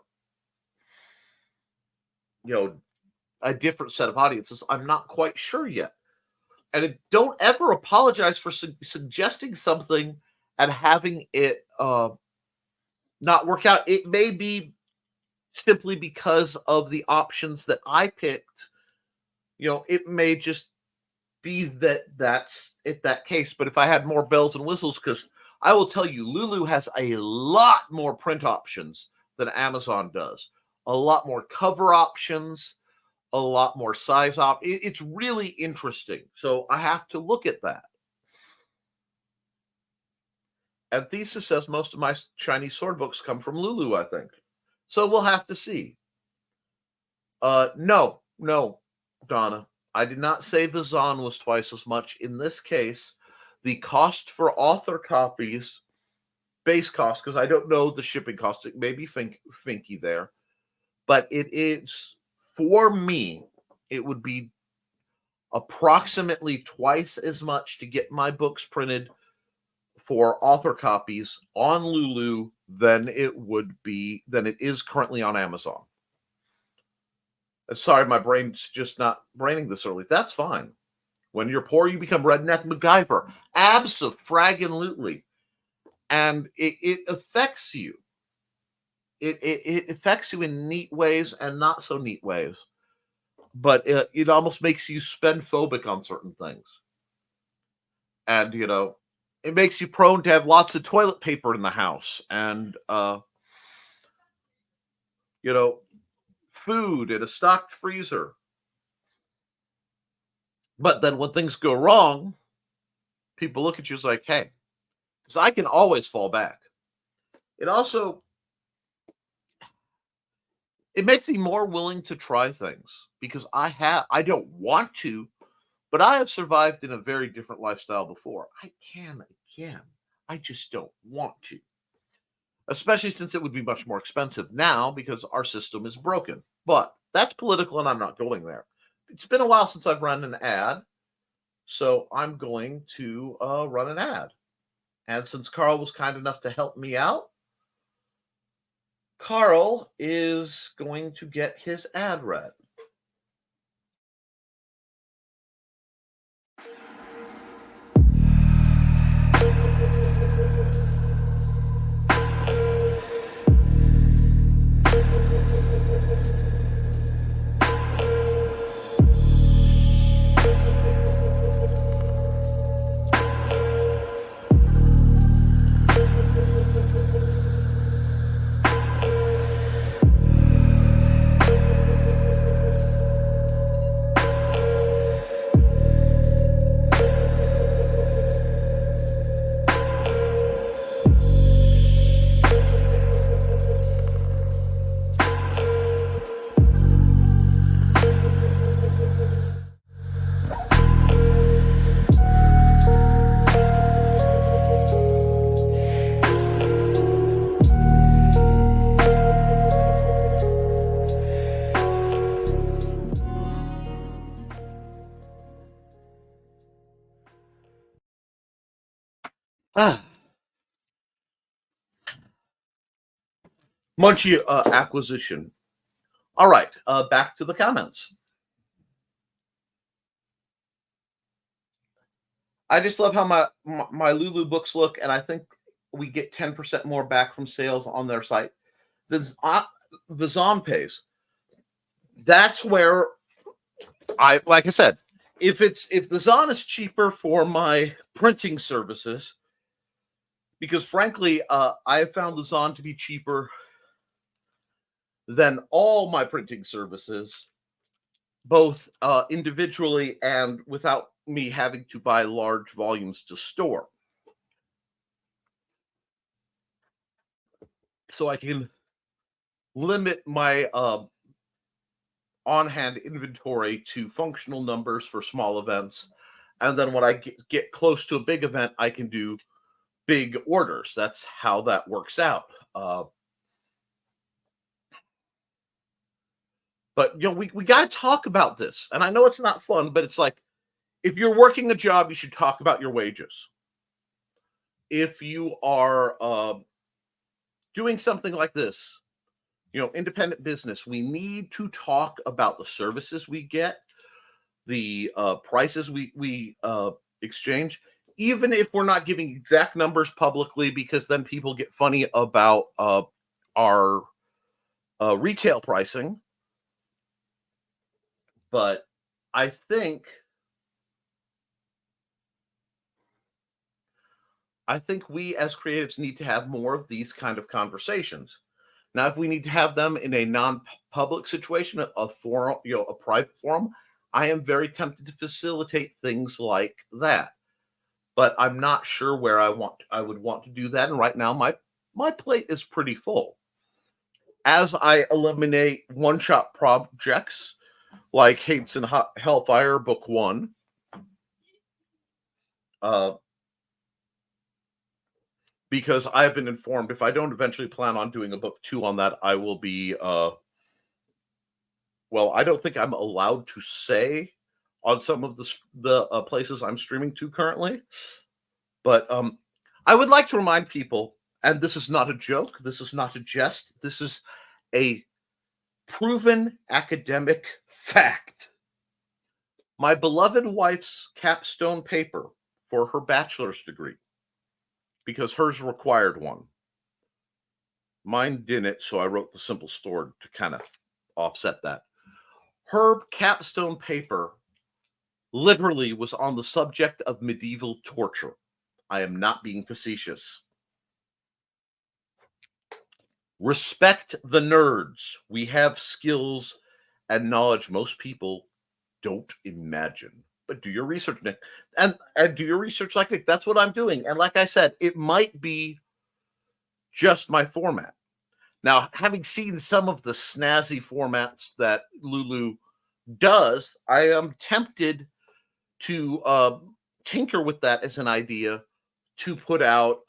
a different set of audiences. I'm not quite sure yet. And don't ever apologize for suggesting something and having it not work out. It may be simply because of the options that I picked. It may just be that's that case. But if I had more bells and whistles, because I will tell you, Lulu has a lot more print options than Amazon does. A lot more cover options, a lot more size it's really interesting. So I have to look at that. And Thesis says most of my Chinese sword books come from Lulu, I think. So we'll have to see. No, Donna. I did not say the Zon was twice as much. In this case, the cost for author copies, base cost, because I don't know the shipping cost, it may be finky there, but it is, for me, it would be approximately twice as much to get my books printed for author copies on Lulu than it is currently on Amazon. Sorry, my brain's just not braining this early. That's fine. When you're poor, you become redneck MacGyver. Abso-fraggin-lutely. And it affects you. It affects you in neat ways and not so neat ways. But it almost makes you spend phobic on certain things. And, it makes you prone to have lots of toilet paper in the house. And, food in a stocked freezer. But then when things go wrong, people look at you as like, hey, because I can always fall back. It makes me more willing to try things because I don't want to, but I have survived in a very different lifestyle before. I can again. I just don't want to. Especially since it would be much more expensive now because our system is broken. But that's political and I'm not going there. It's been a while since I've run an ad, so I'm going to run an ad. And since Carl was kind enough to help me out, Carl is going to get his ad read. Ah, Munchie acquisition. All right, back to the comments. I just love how my Lulu books look, and I think we get 10% more back from sales on their site. The Zon pays. That's where like I said, if the Zon is cheaper for my printing services, because frankly, I have found the Zon to be cheaper than all my printing services, both individually and without me having to buy large volumes to store. So I can limit my on-hand inventory to functional numbers for small events. And then when I get close to a big event, I can do big orders. That's how that works out. But we got to talk about this. And I know it's not fun, but it's like, if you're working a job, you should talk about your wages. If you are doing something like this, independent business, we need to talk about the services we get, the prices we exchange, even if we're not giving exact numbers publicly, because then people get funny about our retail pricing. But I think we as creatives need to have more of these kind of conversations. Now, if we need to have them in a non-public situation, a forum, a private forum, I am very tempted to facilitate things like that. But I'm not sure where I would want to do that. And right now, my plate is pretty full. As I eliminate one-shot projects like Hades and Hellfire Book 1, because I've been informed if I don't eventually plan on doing a book 2 on that, I will be well, I don't think I'm allowed to say on some of the places I'm streaming to currently. But I would like to remind people, and this is not a joke, this is not a jest, this is a proven academic fact. My beloved wife's capstone paper for her bachelor's degree, because hers required one. Mine didn't, so I wrote the simple story to kind of offset that. Her capstone paper literally was on the subject of medieval torture. I am not being facetious. Respect the nerds. We have skills and knowledge most people don't imagine. But do your research, Nick. And do your research like Nick. That's what I'm doing. And like I said, it might be just my format. Now, having seen some of the snazzy formats that Lulu does, I am tempted to tinker with that as an idea to put out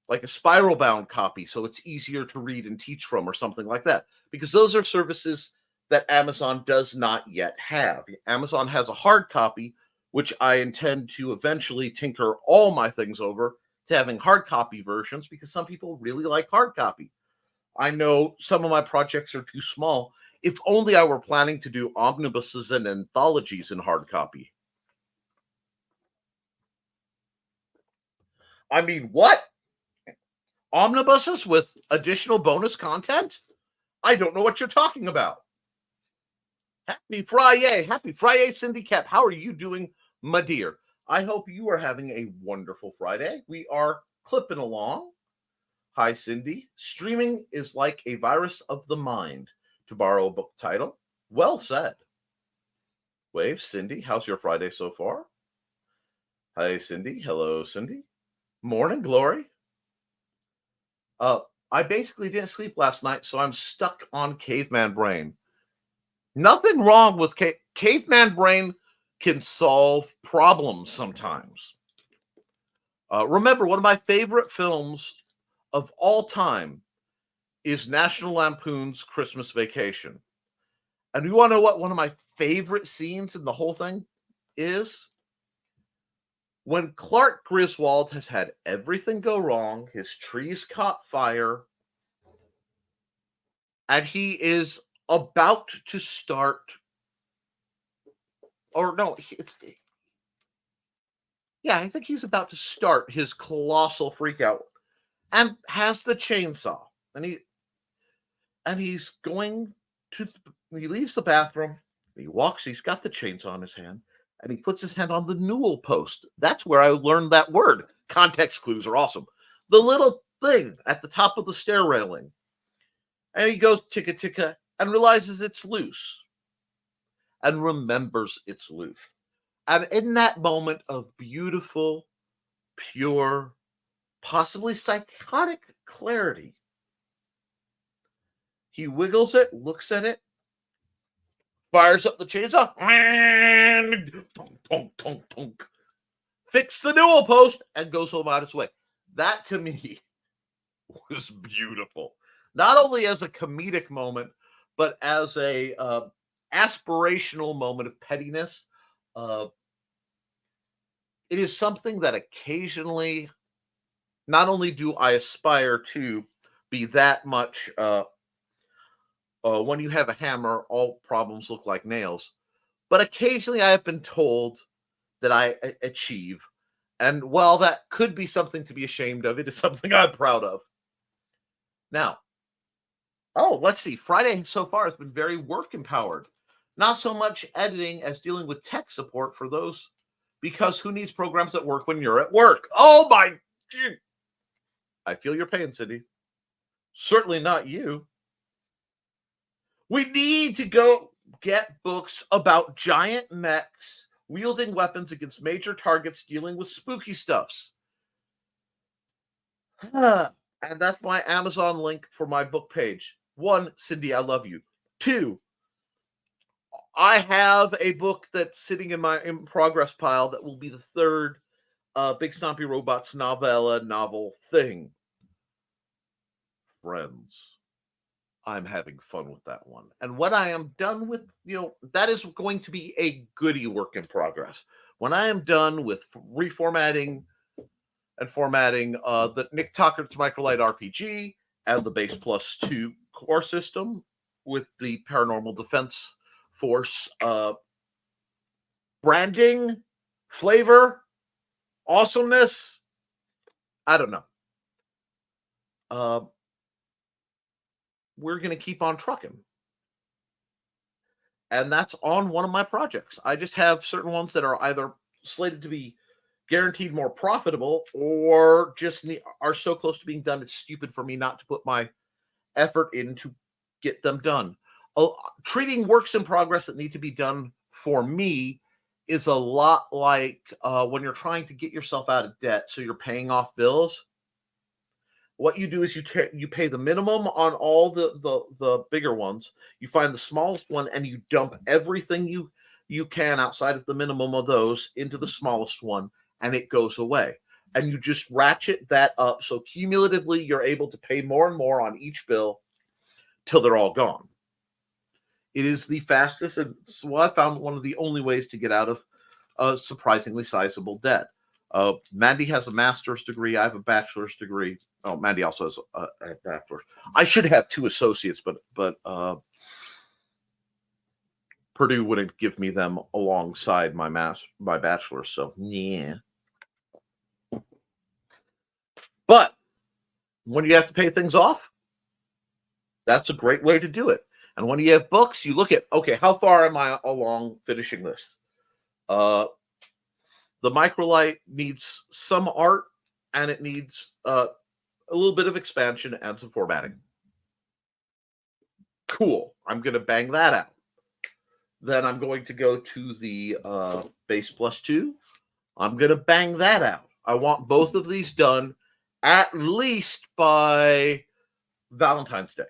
like a spiral bound copy so it's easier to read and teach from, or something like that, because those are services that Amazon does not yet have. Amazon has a hard copy, which I intend to eventually tinker all my things over to having hard copy versions, because some people really like hard copy. I know some of my projects are too small. If only I were planning to do omnibuses and anthologies in hard copy. I mean, what? Omnibuses with additional bonus content? I don't know what you're talking about. Happy Friday, Cindy Cap. How are you doing, my dear? I hope you are having a wonderful Friday. We are clipping along. Hi, Cindy. Streaming is like a virus of the mind, to borrow a book title. Well said. Wave, Cindy, how's your Friday so far? Hi, Cindy. Hello, Cindy. Morning, Glory. I basically didn't sleep last night, so I'm stuck on caveman brain. Nothing wrong with caveman brain. Can solve problems sometimes. Remember, one of my favorite films of all time is National Lampoon's Christmas Vacation. And you want to know what one of my favorite scenes in the whole thing is? when Clark Griswold has had everything go wrong, his trees caught fire, and he is about to start, or no, I think he's about to start his colossal freakout, and has the chainsaw, and he's going to, he leaves the bathroom, he walks, he's got the chainsaw in his hand, and he puts his hand on the newel post. That's where I learned that word. Context clues are awesome. The little thing at the top of the stair railing. And he goes ticka ticka and realizes it's loose and remembers it's loose. And in that moment of beautiful, pure, possibly psychotic clarity, he wiggles it, looks at it, fires up the chainsaw, tonk, tonk, tonk, tonk, fix the newel post, and goes home out his way. That to me was beautiful. Not only as a comedic moment, but as a aspirational moment of pettiness. It is something that occasionally, not only do I aspire to be that much, when you have a hammer, all problems look like nails, but occasionally I have been told that I achieve. And while that could be something to be ashamed of, it is something I'm proud of. Now, let's see. Friday so far has been very work empowered. Not so much editing as dealing with tech support for those, because who needs programs at work when you're at work? Oh my, I feel your pain, Cindy. Certainly not you. We need to go get books about giant mechs wielding weapons against major targets dealing with spooky stuffs. And that's my Amazon link for my book page. 1, Cindy, I love you. 2, I have a book that's sitting in my in progress pile that will be the third Big Stompy Robots novel thing. Friends, I'm having fun with that one. And when I am done with, that is going to be a goodie work in progress. When I am done with reformatting and formatting the Nick Tockert's Microlight RPG and the Base Plus 2 core system with the Paranormal Defense Force branding, flavor, awesomeness, I don't know. We're going to keep on trucking. And that's on one of my projects. I just have certain ones that are either slated to be guaranteed more profitable or just are so close to being done, it's stupid for me not to put my effort in to get them done. Treating works in progress that need to be done for me is a lot like when you're trying to get yourself out of debt, so you're paying off bills. What you do is you pay the minimum on all the bigger ones. You find the smallest one and you dump everything you can outside of the minimum of those into the smallest one, and it goes away. And you just ratchet that up, so cumulatively you're able to pay more and more on each bill till they're all gone. It is the fastest, and so I found one of the only ways to get out of a surprisingly sizable debt. Mandy has a master's degree. I have a bachelor's degree. Oh, Mandy also has a bachelor's. I should have 2 associates, but Purdue wouldn't give me them alongside my bachelor's. So yeah. But when you have to pay things off, that's a great way to do it. And when you have books, you look at, okay, how far am I along finishing this? The Microlight needs some art, and it needs a little bit of expansion and some formatting. Cool. I'm going to bang that out. Then I'm going to go to the Base Plus 2. I'm going to bang that out. I want both of these done at least by Valentine's Day.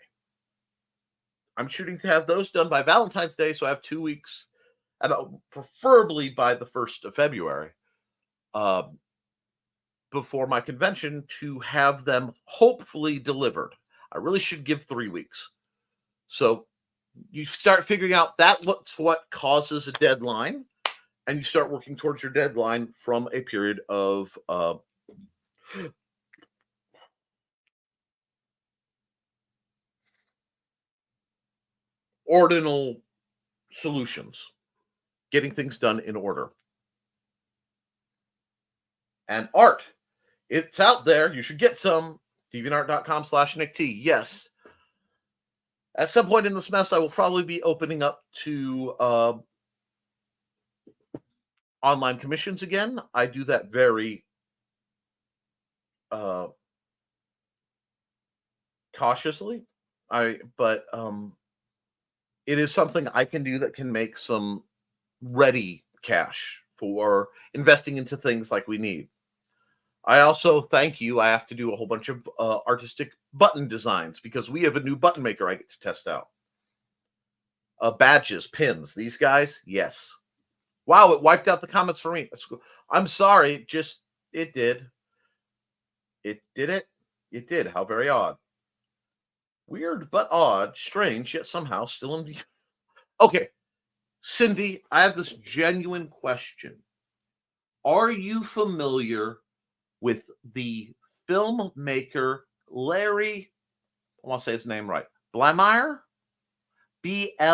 I'm shooting to have those done by Valentine's Day, so I have 2 weeks, and preferably by the 1st of February, before my convention, to have them hopefully delivered. I really should give 3 weeks. So you start figuring out what's what causes a deadline, and you start working towards your deadline from a period of ordinal solutions, getting things done in order. And art, it's out there. You should get some. deviantart.com/NickT. Yes. At some point in this mess, I will probably be opening up to online commissions again. I do that very cautiously. But it is something I can do that can make some ready cash for investing into things like we need. I also, thank you, I have to do a whole bunch of artistic button designs because we have a new button maker I get to test out. Badges, pins, these guys, yes. Wow, it wiped out the comments for me. I'm sorry, it did. It did it? It did. How very odd. Weird but odd, strange, yet somehow still in. Okay, Cindy, I have this genuine question. Are you familiar with the filmmaker Larry, I want to say his name right, Blamire? Blamire.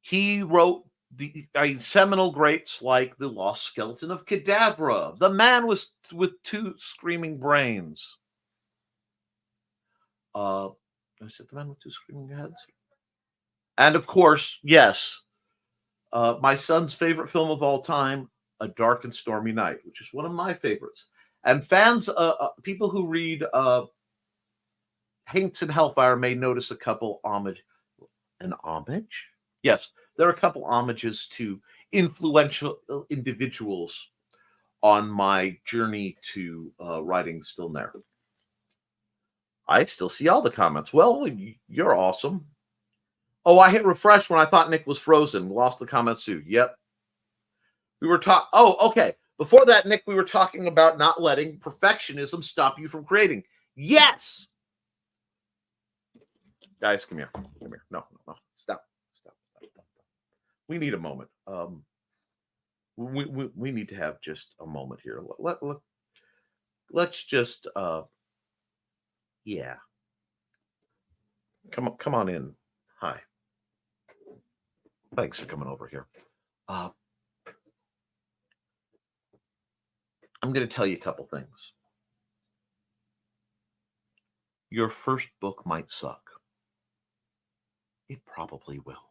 He wrote the seminal greats like The Lost Skeleton of Cadavra, The Man with Two Screaming Brains. Is it The Man with Two Screaming Heads? And of course, yes, my son's favorite film of all time, A Dark and Stormy Night, which is one of my favorites. And fans, people who read Haints and Hellfire may notice a couple homage. An homage? Yes, there are a couple homages to influential individuals on my journey to writing Still There. I still see all the comments. Well, you're awesome. Oh, I hit refresh when I thought Nick was frozen. Lost the comments too. Yep. We were talking. Oh, okay. Before that, Nick, we were talking about not letting perfectionism stop you from creating. Yes. Guys, come here. Come here. No. Stop. We need a moment. We need to have just a moment here. Let's just yeah. Come on in. Hi. Thanks for coming over here. I'm going to tell you a couple things. Your first book might suck. It probably will.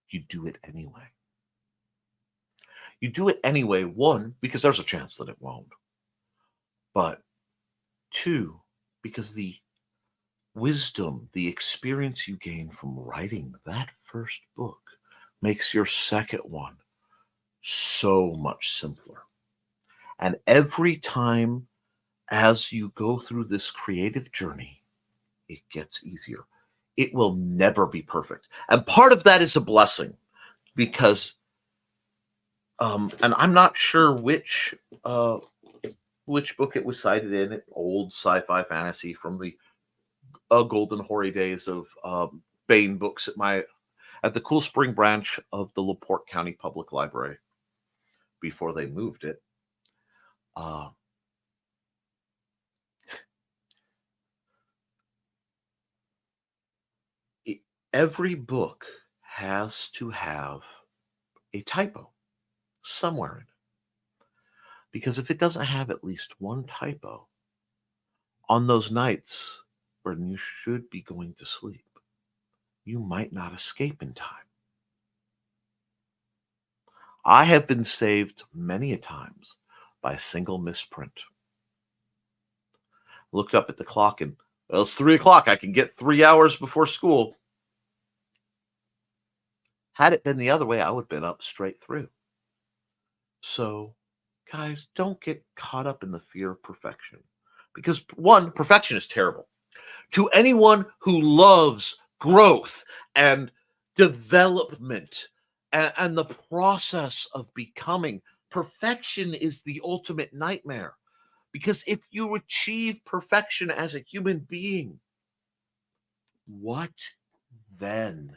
You do it anyway. You do it anyway, one, because there's a chance that it won't. But two, because the wisdom, the experience you gain from writing that first book makes your second one so much simpler. And every time as you go through this creative journey, it gets easier. It will never be perfect. And part of that is a blessing because, and I'm not sure which book it was cited in, old sci-fi fantasy from the golden hoary days of Bain Books at the Cool Spring branch of the LaPorte County Public Library before they moved it. Every book has to have a typo somewhere in it. Because if it doesn't have at least one typo, on those nights when you should be going to sleep, you might not escape in time. I have been saved many a times by a single misprint. Looked up at the clock and, well, it's 3 o'clock. I can get 3 hours before school. Had it been the other way, I would have been up straight through. So, guys, don't get caught up in the fear of perfection. Because, one, perfection is terrible. To anyone who loves growth and development and the process of becoming, perfection is the ultimate nightmare. Because if you achieve perfection as a human being, what then?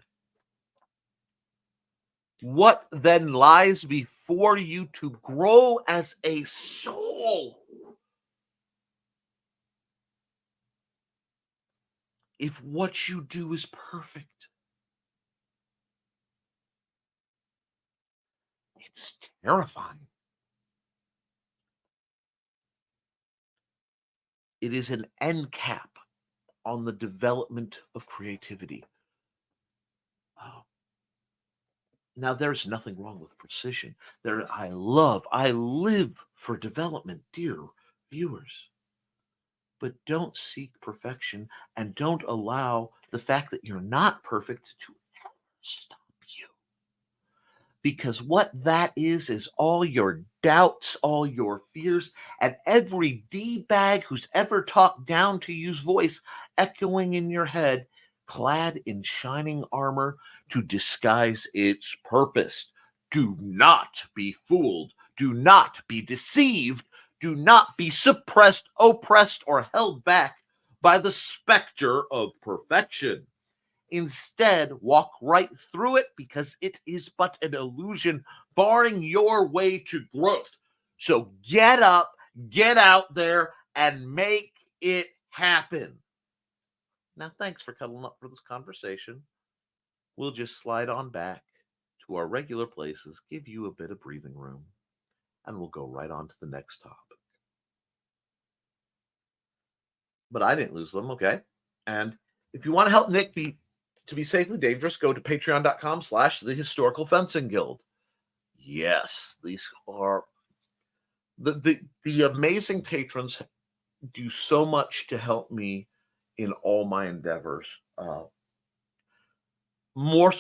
What then lies before you to grow as a soul? If what you do is perfect, it's terrifying. It is an end cap on the development of creativity. Oh. Now, there's nothing wrong with precision. I live for development, dear viewers. But don't seek perfection and don't allow the fact that you're not perfect to ever stop you. Because what that is all your doubts, all your fears, and every D-bag who's ever talked down to you's voice echoing in your head, clad in shining armor to disguise its purpose. Do not be fooled. Do not be deceived. Do not be suppressed, oppressed, or held back by the specter of perfection. Instead, walk right through it because it is but an illusion barring your way to growth. So get up, get out there, and make it happen. Now, thanks for cuddling up for this conversation. We'll just slide on back to our regular places, give you a bit of breathing room, and we'll go right on to the next topic. But I didn't lose them, okay? And if you want to help Nick to be safely dangerous, go to patreon.com/the Historical Fencing Guild. Yes, these are the amazing patrons do so much to help me in all my endeavors. More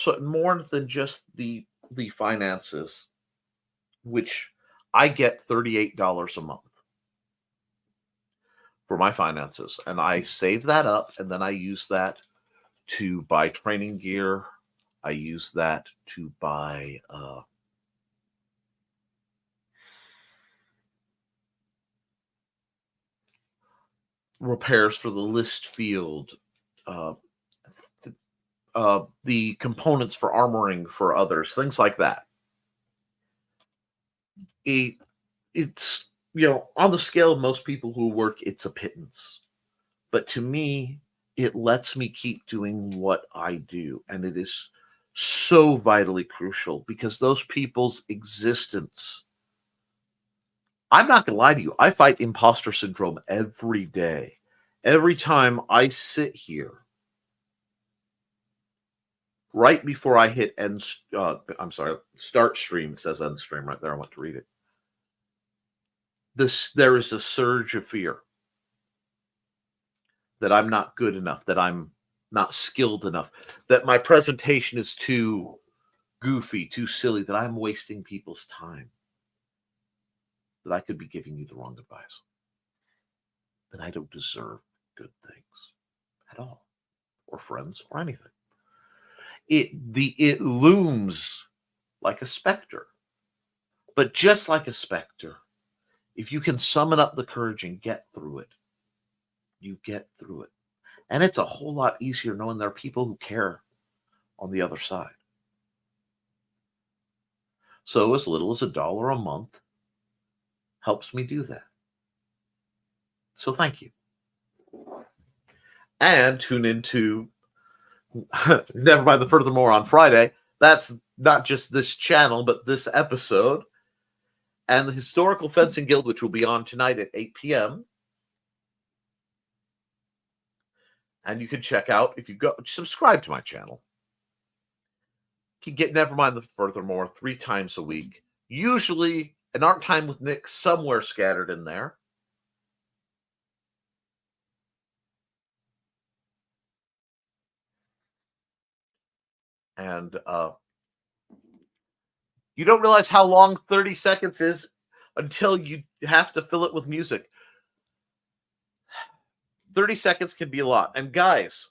than just the finances, which I get $38 a month for my finances, and I save that up, and then I use that to buy training gear. I use that to buy repairs for the list field, the components for armoring for others, things like that. It's, on the scale of most people who work, it's a pittance. But to me, it lets me keep doing what I do. And it is so vitally crucial because those people's existence, I'm not going to lie to you, I fight imposter syndrome every day. Every time I sit here, right before I hit start stream, it says end stream right there. I want to read it. There is a surge of fear that I'm not good enough, that I'm not skilled enough, that my presentation is too goofy, too silly, that I'm wasting people's time, that I could be giving you the wrong advice, that I don't deserve good things at all, or friends, or anything. It looms like a specter. But just like a specter, if you can summon up the courage and get through it, you get through it. And it's a whole lot easier knowing there are people who care on the other side. So as little as $1 a month helps me do that. So thank you. And tune into Nevermind the Furthermore on Friday. That's not just this channel, but this episode. And the Historical Fencing Guild, which will be on tonight at 8 p.m. And you can check out, if you go subscribe to my channel, you can get Nevermind the Furthermore 3 times a week. Usually an art time with Nick somewhere scattered in there. And you don't realize how long 30 seconds is until you have to fill it with music. 30 seconds can be a lot. And guys,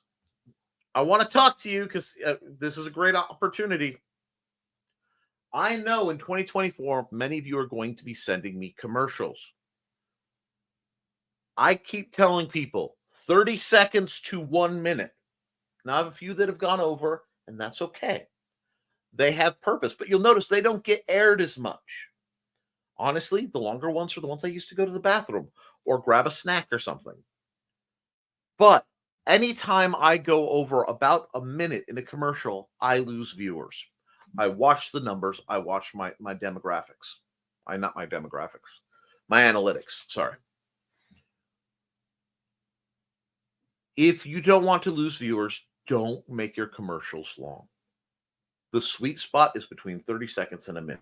I want to talk to you because this is a great opportunity. I know in 2024, many of you are going to be sending me commercials. I keep telling people 30 seconds to 1 minute. Now, I have a few that have gone over, and that's okay. They have purpose, but you'll notice they don't get aired as much. Honestly, the longer ones are the ones I used to go to the bathroom or grab a snack or something. But anytime I go over about a minute in a commercial, I lose viewers. I watch the numbers. I watch my demographics. Not my demographics, my analytics. Sorry. If you don't want to lose viewers, don't make your commercials long. The sweet spot is between 30 seconds and a minute.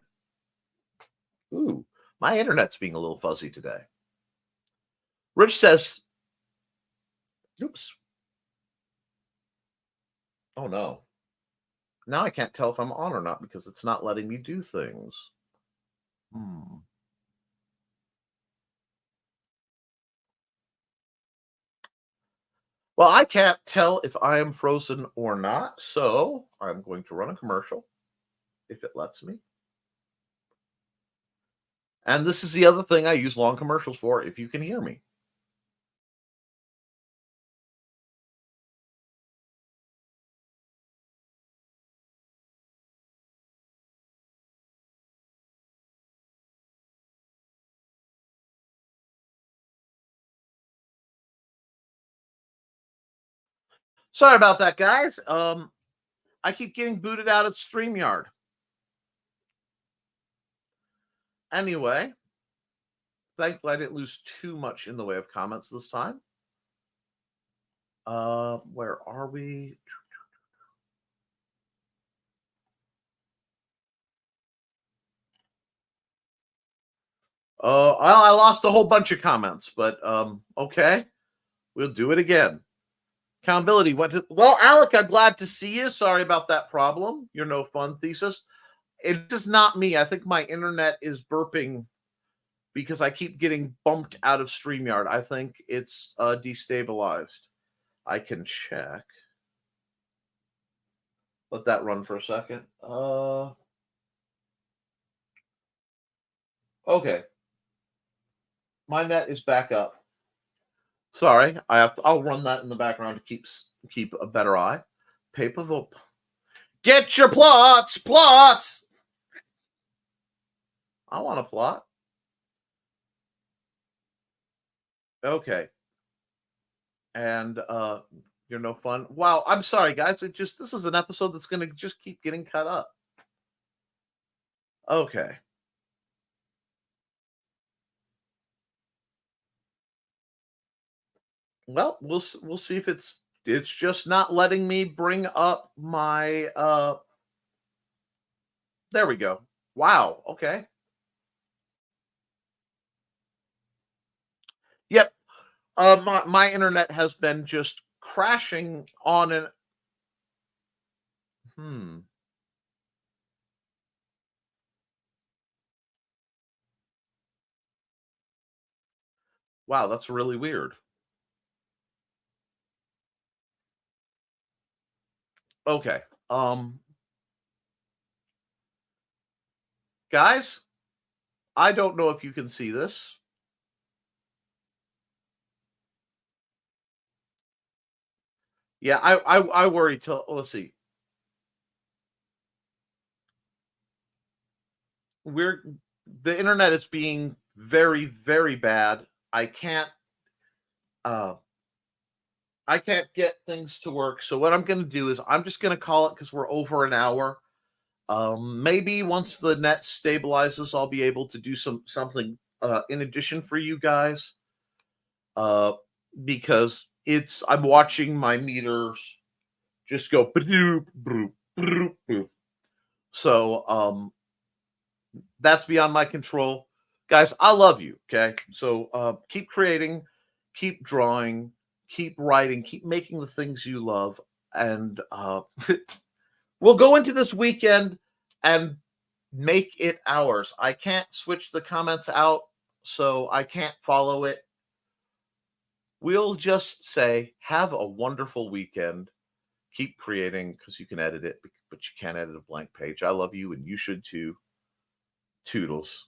Ooh, my internet's being a little fuzzy today. Rich says, oops. Oh no. Now I can't tell if I'm on or not because it's not letting me do things. Well, I can't tell if I am frozen or not, so I'm going to run a commercial if it lets me. And this is the other thing I use long commercials for, if you can hear me. Sorry about that, guys. I keep getting booted out of StreamYard. Anyway, thankfully I didn't lose too much in the way of comments this time. Where are we? I lost a whole bunch of comments, but okay, we'll do it again. Accountability went to, well, Alec, I'm glad to see you. Sorry about that problem. You're no fun thesis. It is not me. I think my internet is burping because I keep getting bumped out of StreamYard. I think it's destabilized. I can check. Let that run for a second. Okay. My net is back up. Sorry, I'll run that in the background to keep a better eye. Paper vote. Get your plots. I want a plot. Okay. And you're no fun. Wow, I'm sorry, guys. This is an episode that's gonna just keep getting cut up. Okay. Well, we'll see if it's just not letting me bring up my there we go. Wow, okay. Yep. My internet has been just crashing on and Wow, that's really weird. Okay. Guys, I don't know if you can see this. Yeah, I worry till let's see. The internet is being very, very bad. I can't get things to work. So what I'm going to do is I'm just going to call it because we're over an hour. Maybe once the net stabilizes, I'll be able to do something in addition for you guys. Because I'm watching my meters just go bloop, bloop, bloop, bloop. So that's beyond my control. Guys, I love you. Okay. So keep creating, keep drawing, keep writing, keep making the things you love. And we'll go into this weekend and make it ours. I can't switch the comments out, so I can't follow it. We'll just say, have a wonderful weekend. Keep creating because you can edit it, but you can't edit a blank page. I love you, and you should too. Toodles.